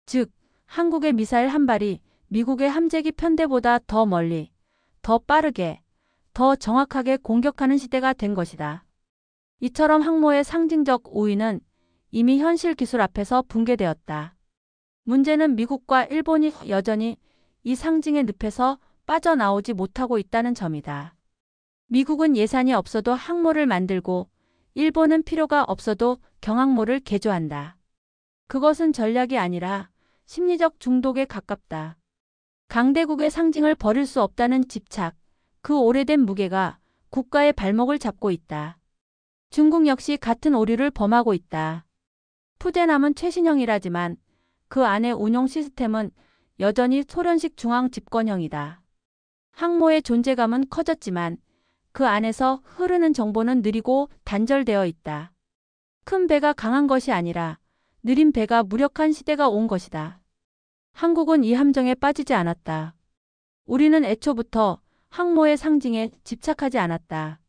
S1: 즉, 한국의 미사일 한 발이 미국의 함재기 편대보다 더 멀리, 더 빠르게, 더 정확하게 공격하는 시대가 된 것이다. 이처럼 항모의 상징적 우위는 이미 현실 기술 앞에서 붕괴되었다. 문제는 미국과 일본이 여전히 이 상징의 늪에서 빠져나오지 못하고 있다는 점이다. 미국은 예산이 없어도 항모를 만들고 일본은 필요가 없어도 경항모를 개조한다. 그것은 전략이 아니라 심리적 중독에 가깝다. 강대국의 상징을 버릴 수 없다는 집착, 그 오래된 무게가 국가의 발목을 잡고 있다. 중국 역시 같은 오류를 범하고 있다. 푸대남은 최신형이라지만 그 안의 운용 시스템은 여전히 소련식 중앙 집권형이다. 항모의 존재감은 커졌지만 그 안에서 흐르는 정보는 느리고 단절되어 있다. 큰 배가 강한 것이 아니라 느린 배가 무력한 시대가 온 것이다. 한국은 이 함정에 빠지지 않았다. 우리는 애초부터 항모의 상징에 집착하지 않았다.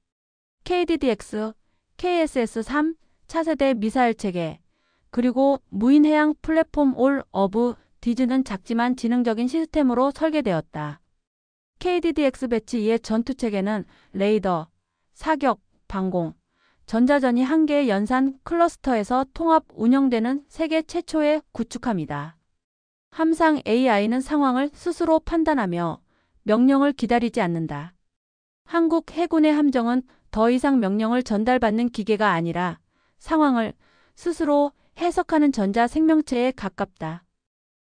S1: KDDX, KSS-3, 차세대 미사일 체계, 그리고 무인해양 플랫폼 올 오브 디즈는 작지만 지능적인 시스템으로 설계되었다. KDDX 배치 2의 전투체계는 레이더, 사격, 방공, 전자전이 한 개의 연산 클러스터에서 통합 운영되는 세계 최초의 구축함이다. 함상 AI는 상황을 스스로 판단하며 명령을 기다리지 않는다. 한국 해군의 함정은 더 이상 명령을 전달받는 기계가 아니라 상황을 스스로 해석하는 전자 생명체에 가깝다.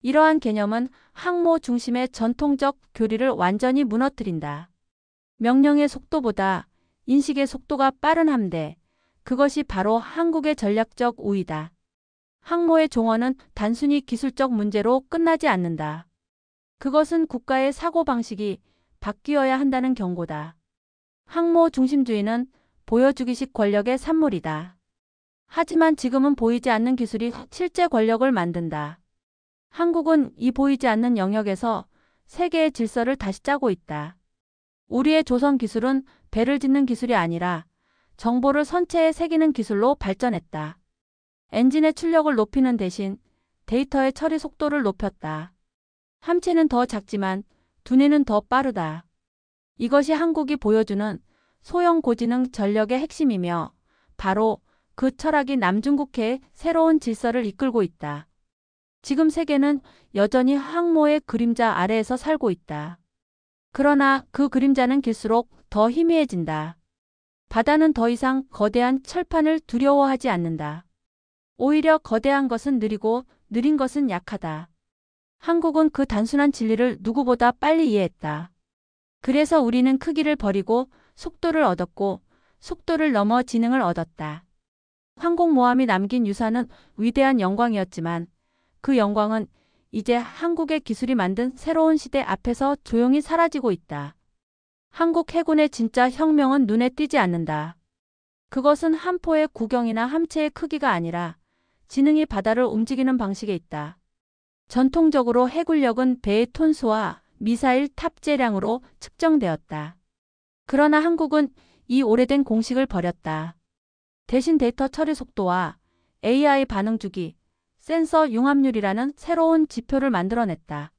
S1: 이러한 개념은 항모 중심의 전통적 교리를 완전히 무너뜨린다. 명령의 속도보다 인식의 속도가 빠른 함대, 그것이 바로 한국의 전략적 우위다. 항모의 종언은 단순히 기술적 문제로 끝나지 않는다. 그것은 국가의 사고방식이 바뀌어야 한다는 경고다. 항모 중심주의는 보여주기식 권력의 산물이다. 하지만 지금은 보이지 않는 기술이 실제 권력을 만든다. 한국은 이 보이지 않는 영역에서 세계의 질서를 다시 짜고 있다. 우리의 조선 기술은 배를 짓는 기술이 아니라 정보를 선체에 새기는 기술로 발전했다. 엔진의 출력을 높이는 대신 데이터의 처리 속도를 높였다. 함체는 더 작지만 두뇌는 더 빠르다. 이것이 한국이 보여주는 소형 고지능 전력의 핵심이며 바로 그 철학이 남중국해의 새로운 질서를 이끌고 있다. 지금 세계는 여전히 항모의 그림자 아래에서 살고 있다. 그러나 그 그림자는 길수록 더 희미해진다. 바다는 더 이상 거대한 철판을 두려워하지 않는다. 오히려 거대한 것은 느리고 느린 것은 약하다. 한국은 그 단순한 진리를 누구보다 빨리 이해했다. 그래서 우리는 크기를 버리고 속도를 얻었고 속도를 넘어 지능을 얻었다. 항공모함이 남긴 유산은 위대한 영광이었지만 그 영광은 이제 한국의 기술이 만든 새로운 시대 앞에서 조용히 사라지고 있다. 한국 해군의 진짜 혁명은 눈에 띄지 않는다. 그것은 함포의 구경이나 함체의 크기가 아니라 지능이 바다를 움직이는 방식에 있다. 전통적으로 해군력은 배의 톤수와 미사일 탑재량으로 측정되었다. 그러나 한국은 이 오래된 공식을 버렸다. 대신 데이터 처리 속도와 AI 반응 주기, 센서 융합률이라는 새로운 지표를 만들어냈다.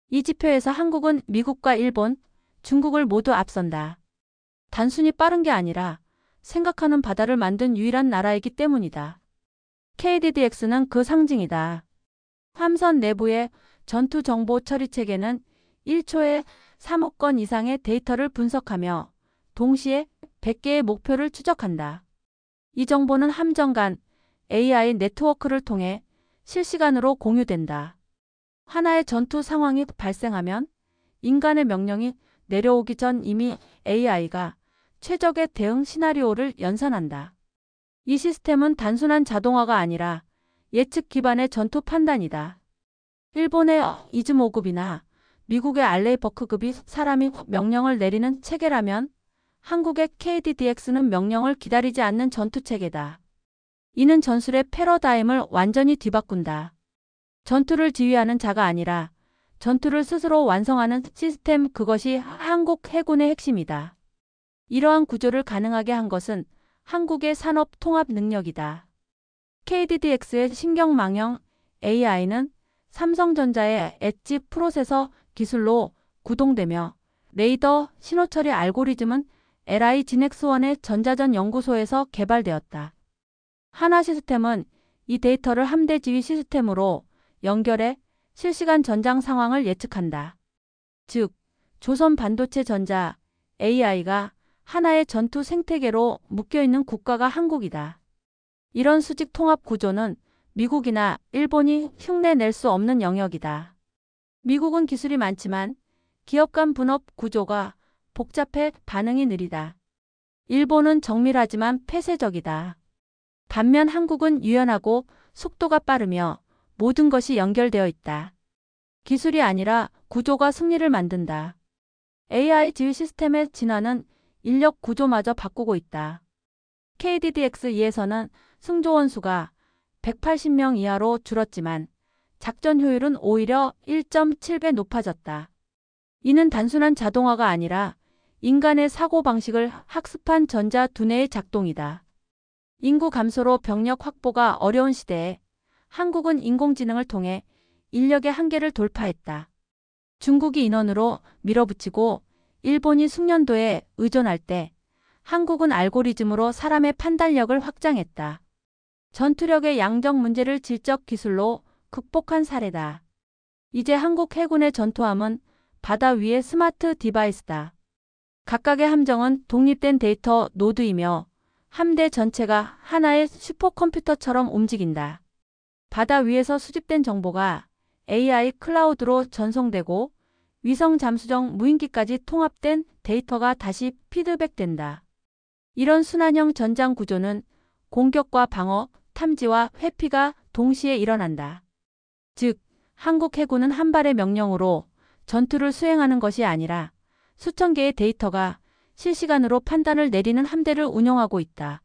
S1: 이 지표에서 한국은 미국과 일본, 중국을 모두 앞선다. 단순히 빠른 게 아니라 생각하는 바다를 만든 유일한 나라이기 때문이다. KDDX는 그 상징이다. 함선 내부의 전투 정보 처리 체계는 1초에 3억 건 이상의 데이터를 분석하며 동시에 100개의 목표를 추적한다. 이 정보는 함정 간 AI 네트워크를 통해 실시간으로 공유된다. 하나의 전투 상황이 발생하면 인간의 명령이 내려오기 전 이미 AI가 최적의 대응 시나리오를 연산한다. 이 시스템은 단순한 자동화가 아니라 예측 기반의 전투 판단이다. 일본의 이즈모급이나 미국의 알레이버크급이 사람이 명령을 내리는 체계라면 한국의 KDDX는 명령을 기다리지 않는 전투체계다. 이는 전술의 패러다임을 완전히 뒤바꾼다. 전투를 지휘하는 자가 아니라 전투를 스스로 완성하는 시스템, 그것이 한국 해군의 핵심이다. 이러한 구조를 가능하게 한 것은 한국의 산업 통합 능력이다. KDDX의 신경망형 AI는 삼성전자의 엣지 프로세서 기술로 구동되며 레이더 신호처리 알고리즘은 LI 지넥스원의 전자전 연구소에서 개발되었다. 하나 시스템은 이 데이터를 함대 지휘 시스템으로 연결해 실시간 전장 상황을 예측한다. 즉, 조선 반도체 전자 AI가 하나의 전투 생태계로 묶여있는 국가가 한국이다. 이런 수직 통합 구조는 미국이나 일본이 흉내낼 수 없는 영역이다. 미국은 기술이 많지만 기업 간 분업 구조가 복잡해 반응이 느리다. 일본은 정밀하지만 폐쇄적이다. 반면 한국은 유연하고 속도가 빠르며 모든 것이 연결되어 있다. 기술이 아니라 구조가 승리를 만든다. AI 지휘 시스템의 진화는 인력 구조마저 바꾸고 있다. KDDX-2에서는 승조원 수가 180명 이하로 줄었지만 작전 효율은 오히려 1.7배 높아졌다. 이는 단순한 자동화가 아니라 인간의 사고방식을 학습한 전자 두뇌의 작동이다. 인구 감소로 병력 확보가 어려운 시대에 한국은 인공지능을 통해 인력의 한계를 돌파했다. 중국이 인원으로 밀어붙이고 일본이 숙련도에 의존할 때 한국은 알고리즘으로 사람의 판단력을 확장했다. 전투력의 양적 문제를 질적 기술로 극복한 사례다. 이제 한국 해군의 전투함은 바다 위의 스마트 디바이스다. 각각의 함정은 독립된 데이터 노드이며 함대 전체가 하나의 슈퍼컴퓨터처럼 움직인다. 바다 위에서 수집된 정보가 AI 클라우드로 전송되고 위성 잠수정 무인기까지 통합된 데이터가 다시 피드백된다. 이런 순환형 전장 구조는 공격과 방어, 탐지와 회피가 동시에 일어난다. 즉, 한국 해군은 한 발의 명령으로 전투를 수행하는 것이 아니라 수천 개의 데이터가 실시간으로 판단을 내리는 함대를 운영하고 있다.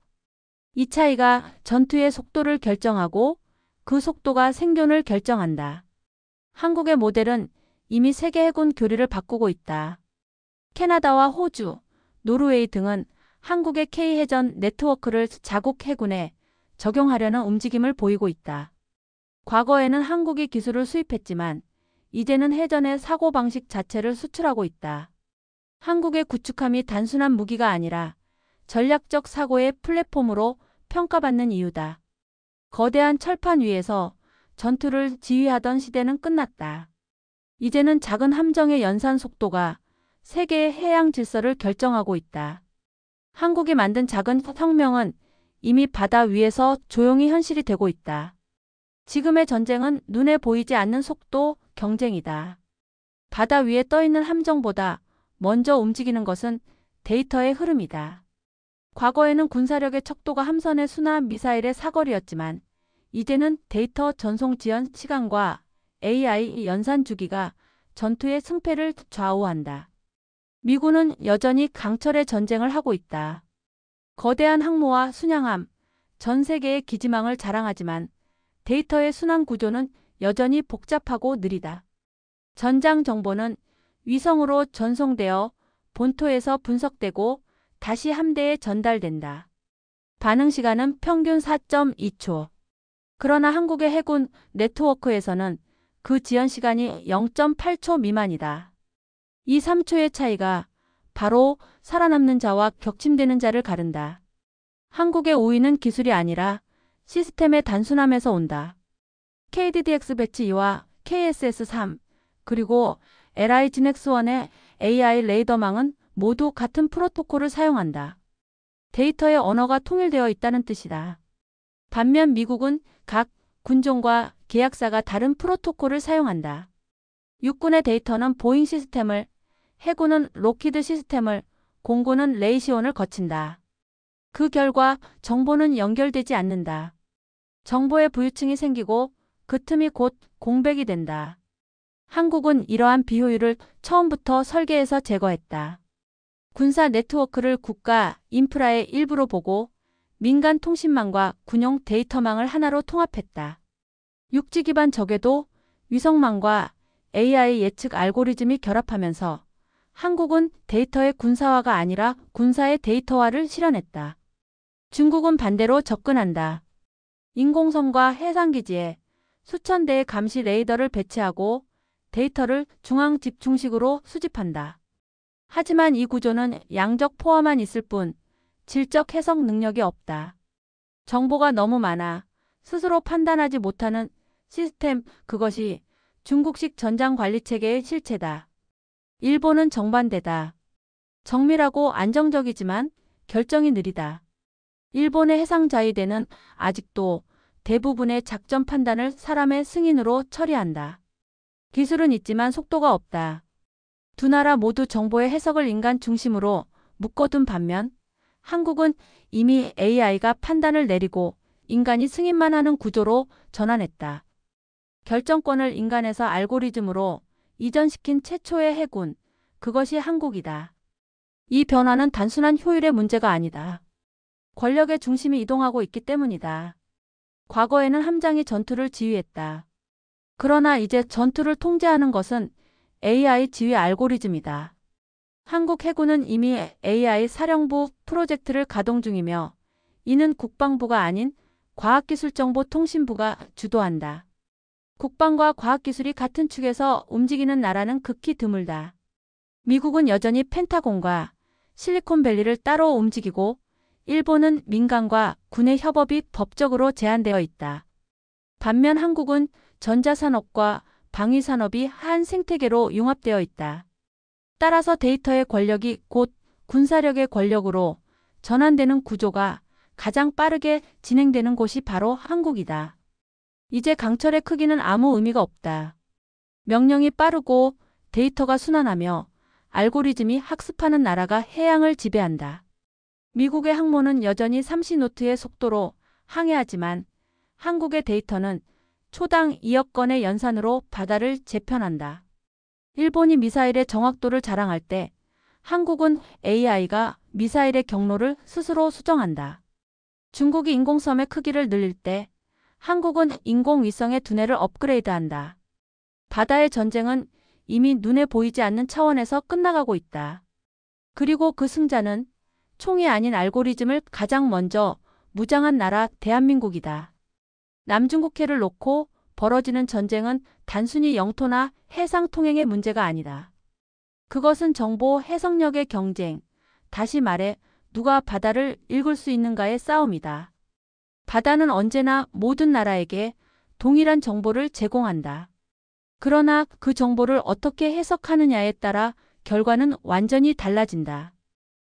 S1: 이 차이가 전투의 속도를 결정하고 그 속도가 생존을 결정한다. 한국의 모델은 이미 세계 해군 교리를 바꾸고 있다. 캐나다와 호주, 노르웨이 등은 한국의 K해전 네트워크를 자국 해군에 적용하려는 움직임을 보이고 있다. 과거에는 한국이 기술을 수입했지만 이제는 해전의 사고방식 자체를 수출하고 있다. 한국의 구축함이 단순한 무기가 아니라 전략적 사고의 플랫폼으로 평가받는 이유다. 거대한 철판 위에서 전투를 지휘하던 시대는 끝났다. 이제는 작은 함정의 연산 속도가 세계의 해양 질서를 결정하고 있다. 한국이 만든 작은 혁명은 이미 바다 위에서 조용히 현실이 되고 있다. 지금의 전쟁은 눈에 보이지 않는 속도 경쟁이다. 바다 위에 떠있는 함정보다 먼저 움직이는 것은 데이터의 흐름이다. 과거에는 군사력의 척도가 함선의 수나 미사일의 사거리였지만 이제는 데이터 전송 지연 시간과 AI 연산 주기가 전투의 승패를 좌우한다. 미군은 여전히 강철의 전쟁을 하고 있다. 거대한 항모와 순양함, 전 세계의 기지망을 자랑하지만 데이터의 순환 구조는 여전히 복잡하고 느리다. 전장 정보는 위성으로 전송되어 본토에서 분석되고 다시 함대에 전달된다. 반응 시간은 평균 4.2초. 그러나 한국의 해군 네트워크에서는 그 지연 시간이 0.8초 미만이다. 이 3초의 차이가 바로 살아남는 자와 격침되는 자를 가른다. 한국의 우위는 기술이 아니라 시스템의 단순함에서 온다. KDDX 배치 2와 KSS-3 그리고 LI 지넥스1의 AI 레이더망은 모두 같은 프로토콜을 사용한다. 데이터의 언어가 통일되어 있다는 뜻이다. 반면 미국은 각 군종과 계약사가 다른 프로토콜을 사용한다. 육군의 데이터는 보잉 시스템을, 해군은 로키드 시스템을, 공군은 레이시온을 거친다. 그 결과 정보는 연결되지 않는다. 정보의 부유층이 생기고 그 틈이 곧 공백이 된다. 한국은 이러한 비효율을 처음부터 설계해서 제거했다. 군사 네트워크를 국가 인프라의 일부로 보고 민간 통신망과 군용 데이터망을 하나로 통합했다. 육지 기반 저궤도, 위성망과 AI 예측 알고리즘이 결합하면서 한국은 데이터의 군사화가 아니라 군사의 데이터화를 실현했다. 중국은 반대로 접근한다. 인공섬과 해상기지에 수천 대의 감시 레이더를 배치하고 데이터를 중앙 집중식으로 수집한다. 하지만 이 구조는 양적 포화만 있을 뿐 질적 해석 능력이 없다. 정보가 너무 많아 스스로 판단하지 못하는 시스템, 그것이 중국식 전장 관리 체계의 실체다. 일본은 정반대다. 정밀하고 안정적이지만 결정이 느리다. 일본의 해상자위대는 아직도 대부분의 작전 판단을 사람의 승인으로 처리한다. 기술은 있지만 속도가 없다. 두 나라 모두 정보의 해석을 인간 중심으로 묶어둔 반면 한국은 이미 AI가 판단을 내리고 인간이 승인만 하는 구조로 전환했다. 결정권을 인간에서 알고리즘으로 이전시킨 최초의 해군, 그것이 한국이다. 이 변화는 단순한 효율의 문제가 아니다. 권력의 중심이 이동하고 있기 때문이다. 과거에는 함장이 전투를 지휘했다. 그러나 이제 전투를 통제하는 것은 AI 지휘 알고리즘이다. 한국 해군은 이미 AI 사령부 프로젝트를 가동 중이며 이는 국방부가 아닌 과학기술정보통신부가 주도한다. 국방과 과학기술이 같은 축에서 움직이는 나라는 극히 드물다. 미국은 여전히 펜타곤과 실리콘밸리를 따로 움직이고 일본은 민간과 군의 협업이 법적으로 제한되어 있다. 반면 한국은 전자산업과 방위산업이 한 생태계로 융합되어 있다. 따라서 데이터의 권력이 곧 군사력의 권력으로 전환되는 구조가 가장 빠르게 진행되는 곳이 바로 한국이다. 이제 강철의 크기는 아무 의미가 없다. 명령이 빠르고 데이터가 순환하며 알고리즘이 학습하는 나라가 해양을 지배한다. 미국의 항모는 여전히 3시노트의 속도로 항해하지만 한국의 데이터는 초당 2억 건의 연산으로 바다를 재편한다. 일본이 미사일의 정확도를 자랑할 때 한국은 AI가 미사일의 경로를 스스로 수정한다. 중국이 인공섬의 크기를 늘릴 때 한국은 인공위성의 두뇌를 업그레이드한다. 바다의 전쟁은 이미 눈에 보이지 않는 차원에서 끝나가고 있다. 그리고 그 승자는 총이 아닌 알고리즘을 가장 먼저 무장한 나라 대한민국이다. 남중국해를 놓고 벌어지는 전쟁은 단순히 영토나 해상 통행의 문제가 아니다. 그것은 정보 해석력의 경쟁, 다시 말해 누가 바다를 읽을 수 있는가의 싸움이다. 바다는 언제나 모든 나라에게 동일한 정보를 제공한다. 그러나 그 정보를 어떻게 해석하느냐에 따라 결과는 완전히 달라진다.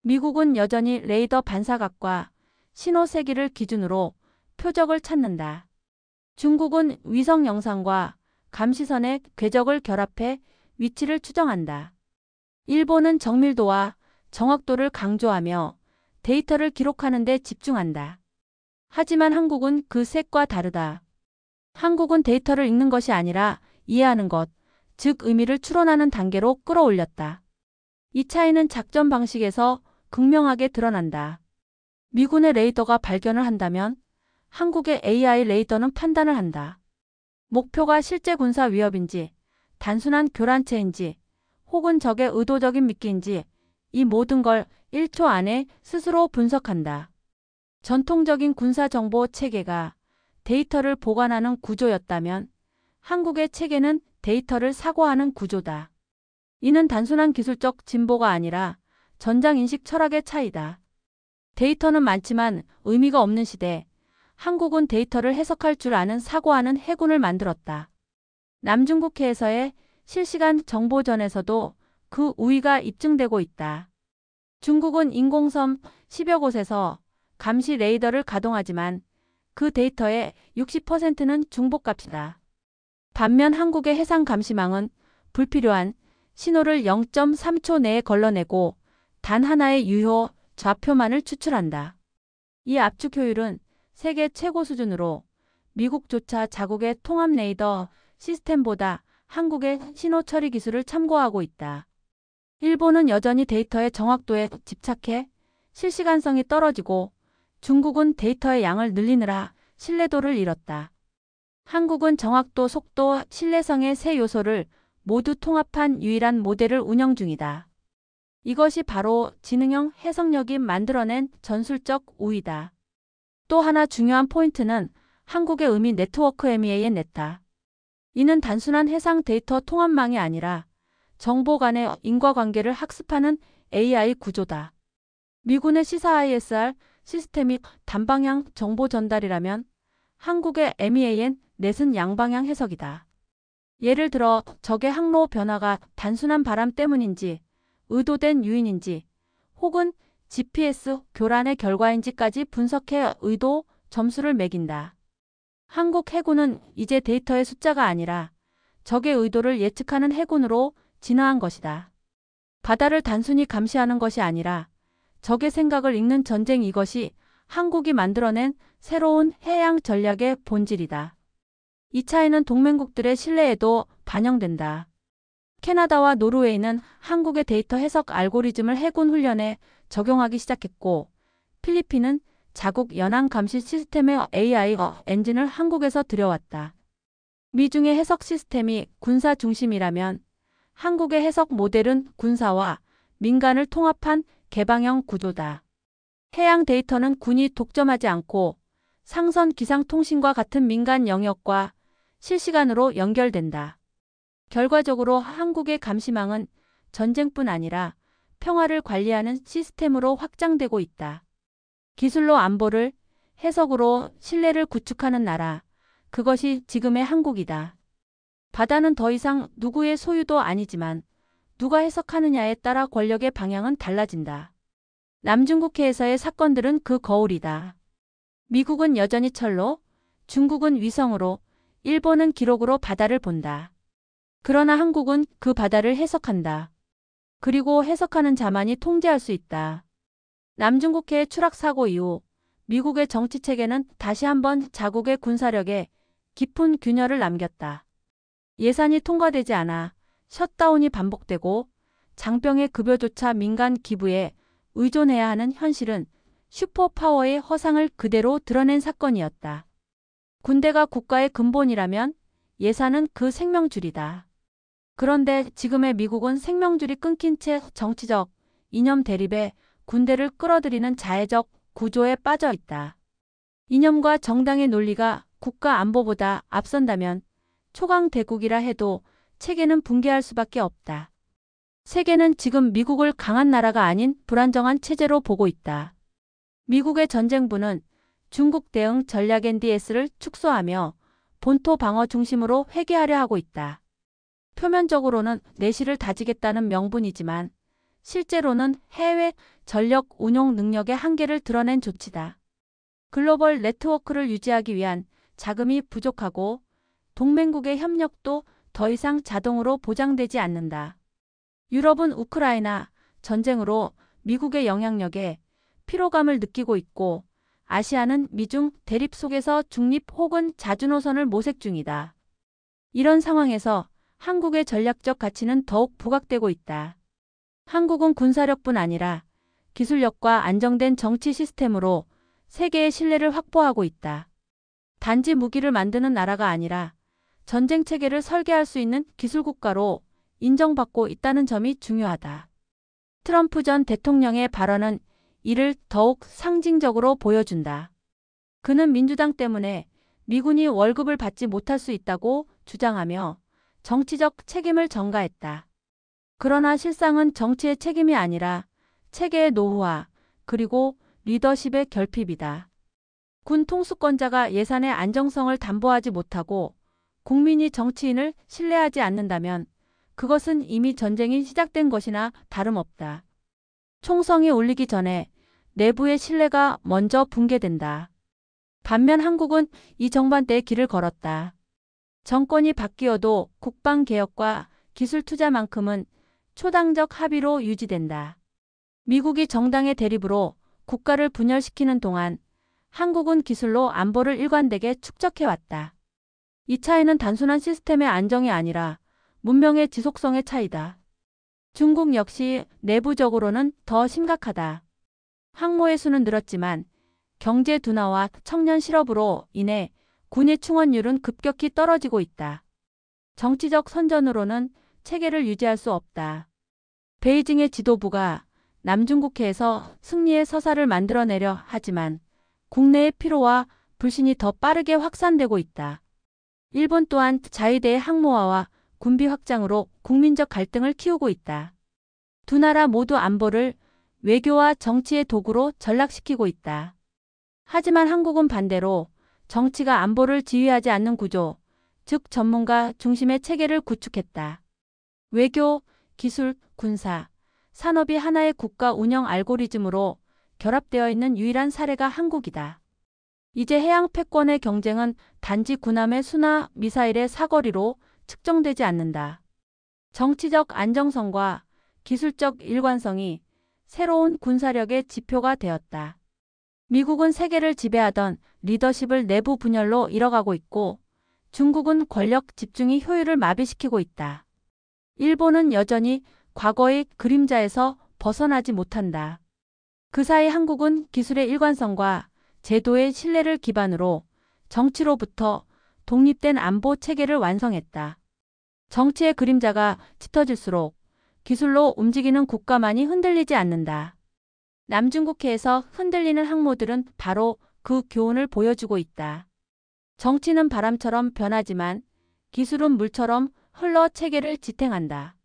S1: 미국은 여전히 레이더 반사각과 신호 세기를 기준으로 표적을 찾는다. 중국은 위성 영상과 감시선의 궤적을 결합해 위치를 추정한다. 일본은 정밀도와 정확도를 강조하며 데이터를 기록하는 데 집중한다. 하지만 한국은 그 셋과 다르다. 한국은 데이터를 읽는 것이 아니라 이해하는 것, 즉 의미를 추론하는 단계로 끌어올렸다. 이 차이는 작전 방식에서 극명하게 드러난다. 미군의 레이더가 발견을 한다면 한국의 AI 레이더는 판단을 한다. 목표가 실제 군사 위협인지, 단순한 교란체인지, 혹은 적의 의도적인 미끼인지 이 모든 걸 1초 안에 스스로 분석한다. 전통적인 군사정보 체계가 데이터를 보관하는 구조였다면 한국의 체계는 데이터를 사고하는 구조다. 이는 단순한 기술적 진보가 아니라 전장인식 철학의 차이다. 데이터는 많지만 의미가 없는 시대, 한국은 데이터를 해석할 줄 아는 사고하는 해군을 만들었다. 남중국해에서의 실시간 정보전에서도 그 우위가 입증되고 있다. 중국은 인공섬 10여 곳에서 감시 레이더를 가동하지만 그 데이터의 60%는 중복값이다. 반면 한국의 해상 감시망은 불필요한 신호를 0.3초 내에 걸러내고 단 하나의 유효 좌표만을 추출한다. 이 압축 효율은 세계 최고 수준으로 미국조차 자국의 통합 레이더 시스템보다 한국의 신호 처리 기술을 참고하고 있다. 일본은 여전히 데이터의 정확도에 집착해 실시간성이 떨어지고 중국은 데이터의 양을 늘리느라 신뢰도를 잃었다. 한국은 정확도, 속도, 신뢰성의 세 요소를 모두 통합한 유일한 모델을 운영 중이다. 이것이 바로 지능형 해석력이 만들어낸 전술적 우위다. 또 하나 중요한 포인트는 한국의 의미 네트워크 MEA에 냈다. 이는 단순한 해상 데이터 통합망이 아니라 정보 간의 인과관계를 학습하는 AI 구조다. 미군의 시사 ISR 시스템이 단방향 정보 전달이라면 한국의 MEAN 넷은 양방향 해석이다. 예를 들어 적의 항로 변화가 단순한 바람 때문인지 의도된 유인인지 혹은 GPS 교란의 결과인지까지 분석해 의도 점수를 매긴다. 한국 해군은 이제 데이터의 숫자가 아니라 적의 의도를 예측하는 해군으로 진화한 것이다. 바다를 단순히 감시하는 것이 아니라 적의 생각을 읽는 전쟁, 이것이 한국이 만들어낸 새로운 해양 전략의 본질이다. 이 차이는 동맹국들의 신뢰에도 반영된다. 캐나다와 노르웨이는 한국의 데이터 해석 알고리즘을 해군 훈련에 적용하기 시작했고, 필리핀은 자국 연안 감시 시스템의 AI 엔진을 한국에서 들여왔다. 미중의 해석 시스템이 군사 중심이라면 한국의 해석 모델은 군사와 민간을 통합한 개방형 구조다. 해양 데이터는 군이 독점하지 않고 상선 기상통신과 같은 민간 영역과 실시간으로 연결된다. 결과적으로 한국의 감시망은 전쟁뿐 아니라 평화를 관리하는 시스템으로 확장되고 있다. 기술로 안보를, 해석으로 신뢰를 구축하는 나라, 그것이 지금의 한국이다. 바다는 더 이상 누구의 소유도 아니지만 누가 해석하느냐에 따라 권력의 방향은 달라진다. 남중국해에서의 사건들은 그 거울이다. 미국은 여전히 철로, 중국은 위성으로, 일본은 기록으로 바다를 본다. 그러나 한국은 그 바다를 해석한다. 그리고 해석하는 자만이 통제할 수 있다. 남중국해의 추락 사고 이후 미국의 정치 체계는 다시 한번 자국의 군사력에 깊은 균열을 남겼다. 예산이 통과되지 않아 셧다운이 반복되고 장병의 급여조차 민간 기부에 의존해야 하는 현실은 슈퍼파워의 허상을 그대로 드러낸 사건이었다. 군대가 국가의 근본이라면 예산은 그 생명줄이다. 그런데 지금의 미국은 생명줄이 끊긴 채 정치적 이념 대립에 군대를 끌어들이는 자해적 구조에 빠져 있다. 이념과 정당의 논리가 국가 안보보다 앞선다면 초강대국이라 해도 체계는 붕괴할 수밖에 없다. 세계는 지금 미국을 강한 나라가 아닌 불안정한 체제로 보고 있다. 미국의 전쟁부는 중국 대응 전략 NDS를 축소하며 본토 방어 중심으로 회귀하려 하고 있다. 표면적으로는 내실을 다지겠다는 명분이지만 실제로는 해외 전력 운용 능력의 한계를 드러낸 조치다. 글로벌 네트워크를 유지하기 위한 자금이 부족하고 동맹국의 협력도 더 이상 자동으로 보장되지 않는다. 유럽은 우크라이나 전쟁으로 미국의 영향력에 피로감을 느끼고 있고 아시아는 미중 대립 속에서 중립 혹은 자주노선을 모색 중이다. 이런 상황에서 한국의 전략적 가치는 더욱 부각되고 있다. 한국은 군사력뿐 아니라 기술력과 안정된 정치 시스템으로 세계의 신뢰를 확보하고 있다. 단지 무기를 만드는 나라가 아니라 전쟁 체계를 설계할 수 있는 기술국가로 인정받고 있다는 점이 중요하다. 트럼프 전 대통령의 발언은 이를 더욱 상징적으로 보여준다. 그는 민주당 때문에 미군이 월급을 받지 못할 수 있다고 주장하며 정치적 책임을 전가했다. 그러나 실상은 정치의 책임이 아니라 체계의 노후화 그리고 리더십의 결핍이다. 군 통수권자가 예산의 안정성을 담보하지 못하고 국민이 정치인을 신뢰하지 않는다면 그것은 이미 전쟁이 시작된 것이나 다름없다. 총성이 울리기 전에 내부의 신뢰가 먼저 붕괴된다. 반면 한국은 이 정반대의 길을 걸었다. 정권이 바뀌어도 국방개혁과 기술 투자만큼은 초당적 합의로 유지된다. 미국이 정당의 대립으로 국가를 분열시키는 동안 한국은 기술로 안보를 일관되게 축적해왔다. 이 차이는 단순한 시스템의 안정이 아니라 문명의 지속성의 차이다. 중국 역시 내부적으로는 더 심각하다. 항모의 수는 늘었지만 경제 둔화와 청년 실업으로 인해 군의 충원율은 급격히 떨어지고 있다. 정치적 선전으로는 체계를 유지할 수 없다. 베이징의 지도부가 남중국해에서 승리의 서사를 만들어내려 하지만 국내의 피로와 불신이 더 빠르게 확산되고 있다. 일본 또한 자위대의 항모화와 군비 확장으로 국민적 갈등을 키우고 있다. 두 나라 모두 안보를 외교와 정치의 도구로 전락시키고 있다. 하지만 한국은 반대로 정치가 안보를 지휘하지 않는 구조, 즉 전문가 중심의 체계를 구축했다. 외교, 기술, 군사, 산업이 하나의 국가 운영 알고리즘으로 결합되어 있는 유일한 사례가 한국이다. 이제 해양 패권의 경쟁은 단지 군함의 수나 미사일의 사거리로 측정되지 않는다. 정치적 안정성과 기술적 일관성이 새로운 군사력의 지표가 되었다. 미국은 세계를 지배하던 리더십을 내부 분열로 잃어가고 있고 중국은 권력 집중이 효율을 마비시키고 있다. 일본은 여전히 과거의 그림자에서 벗어나지 못한다. 그 사이 한국은 기술의 일관성과 제도의 신뢰를 기반으로 정치로부터 독립된 안보 체계를 완성했다. 정치의 그림자가 짙어질수록 기술로 움직이는 국가만이 흔들리지 않는다. 남중국해에서 흔들리는 항모들은 바로 그 교훈을 보여주고 있다. 정치는 바람처럼 변하지만 기술은 물처럼 흘러 체계를 지탱한다.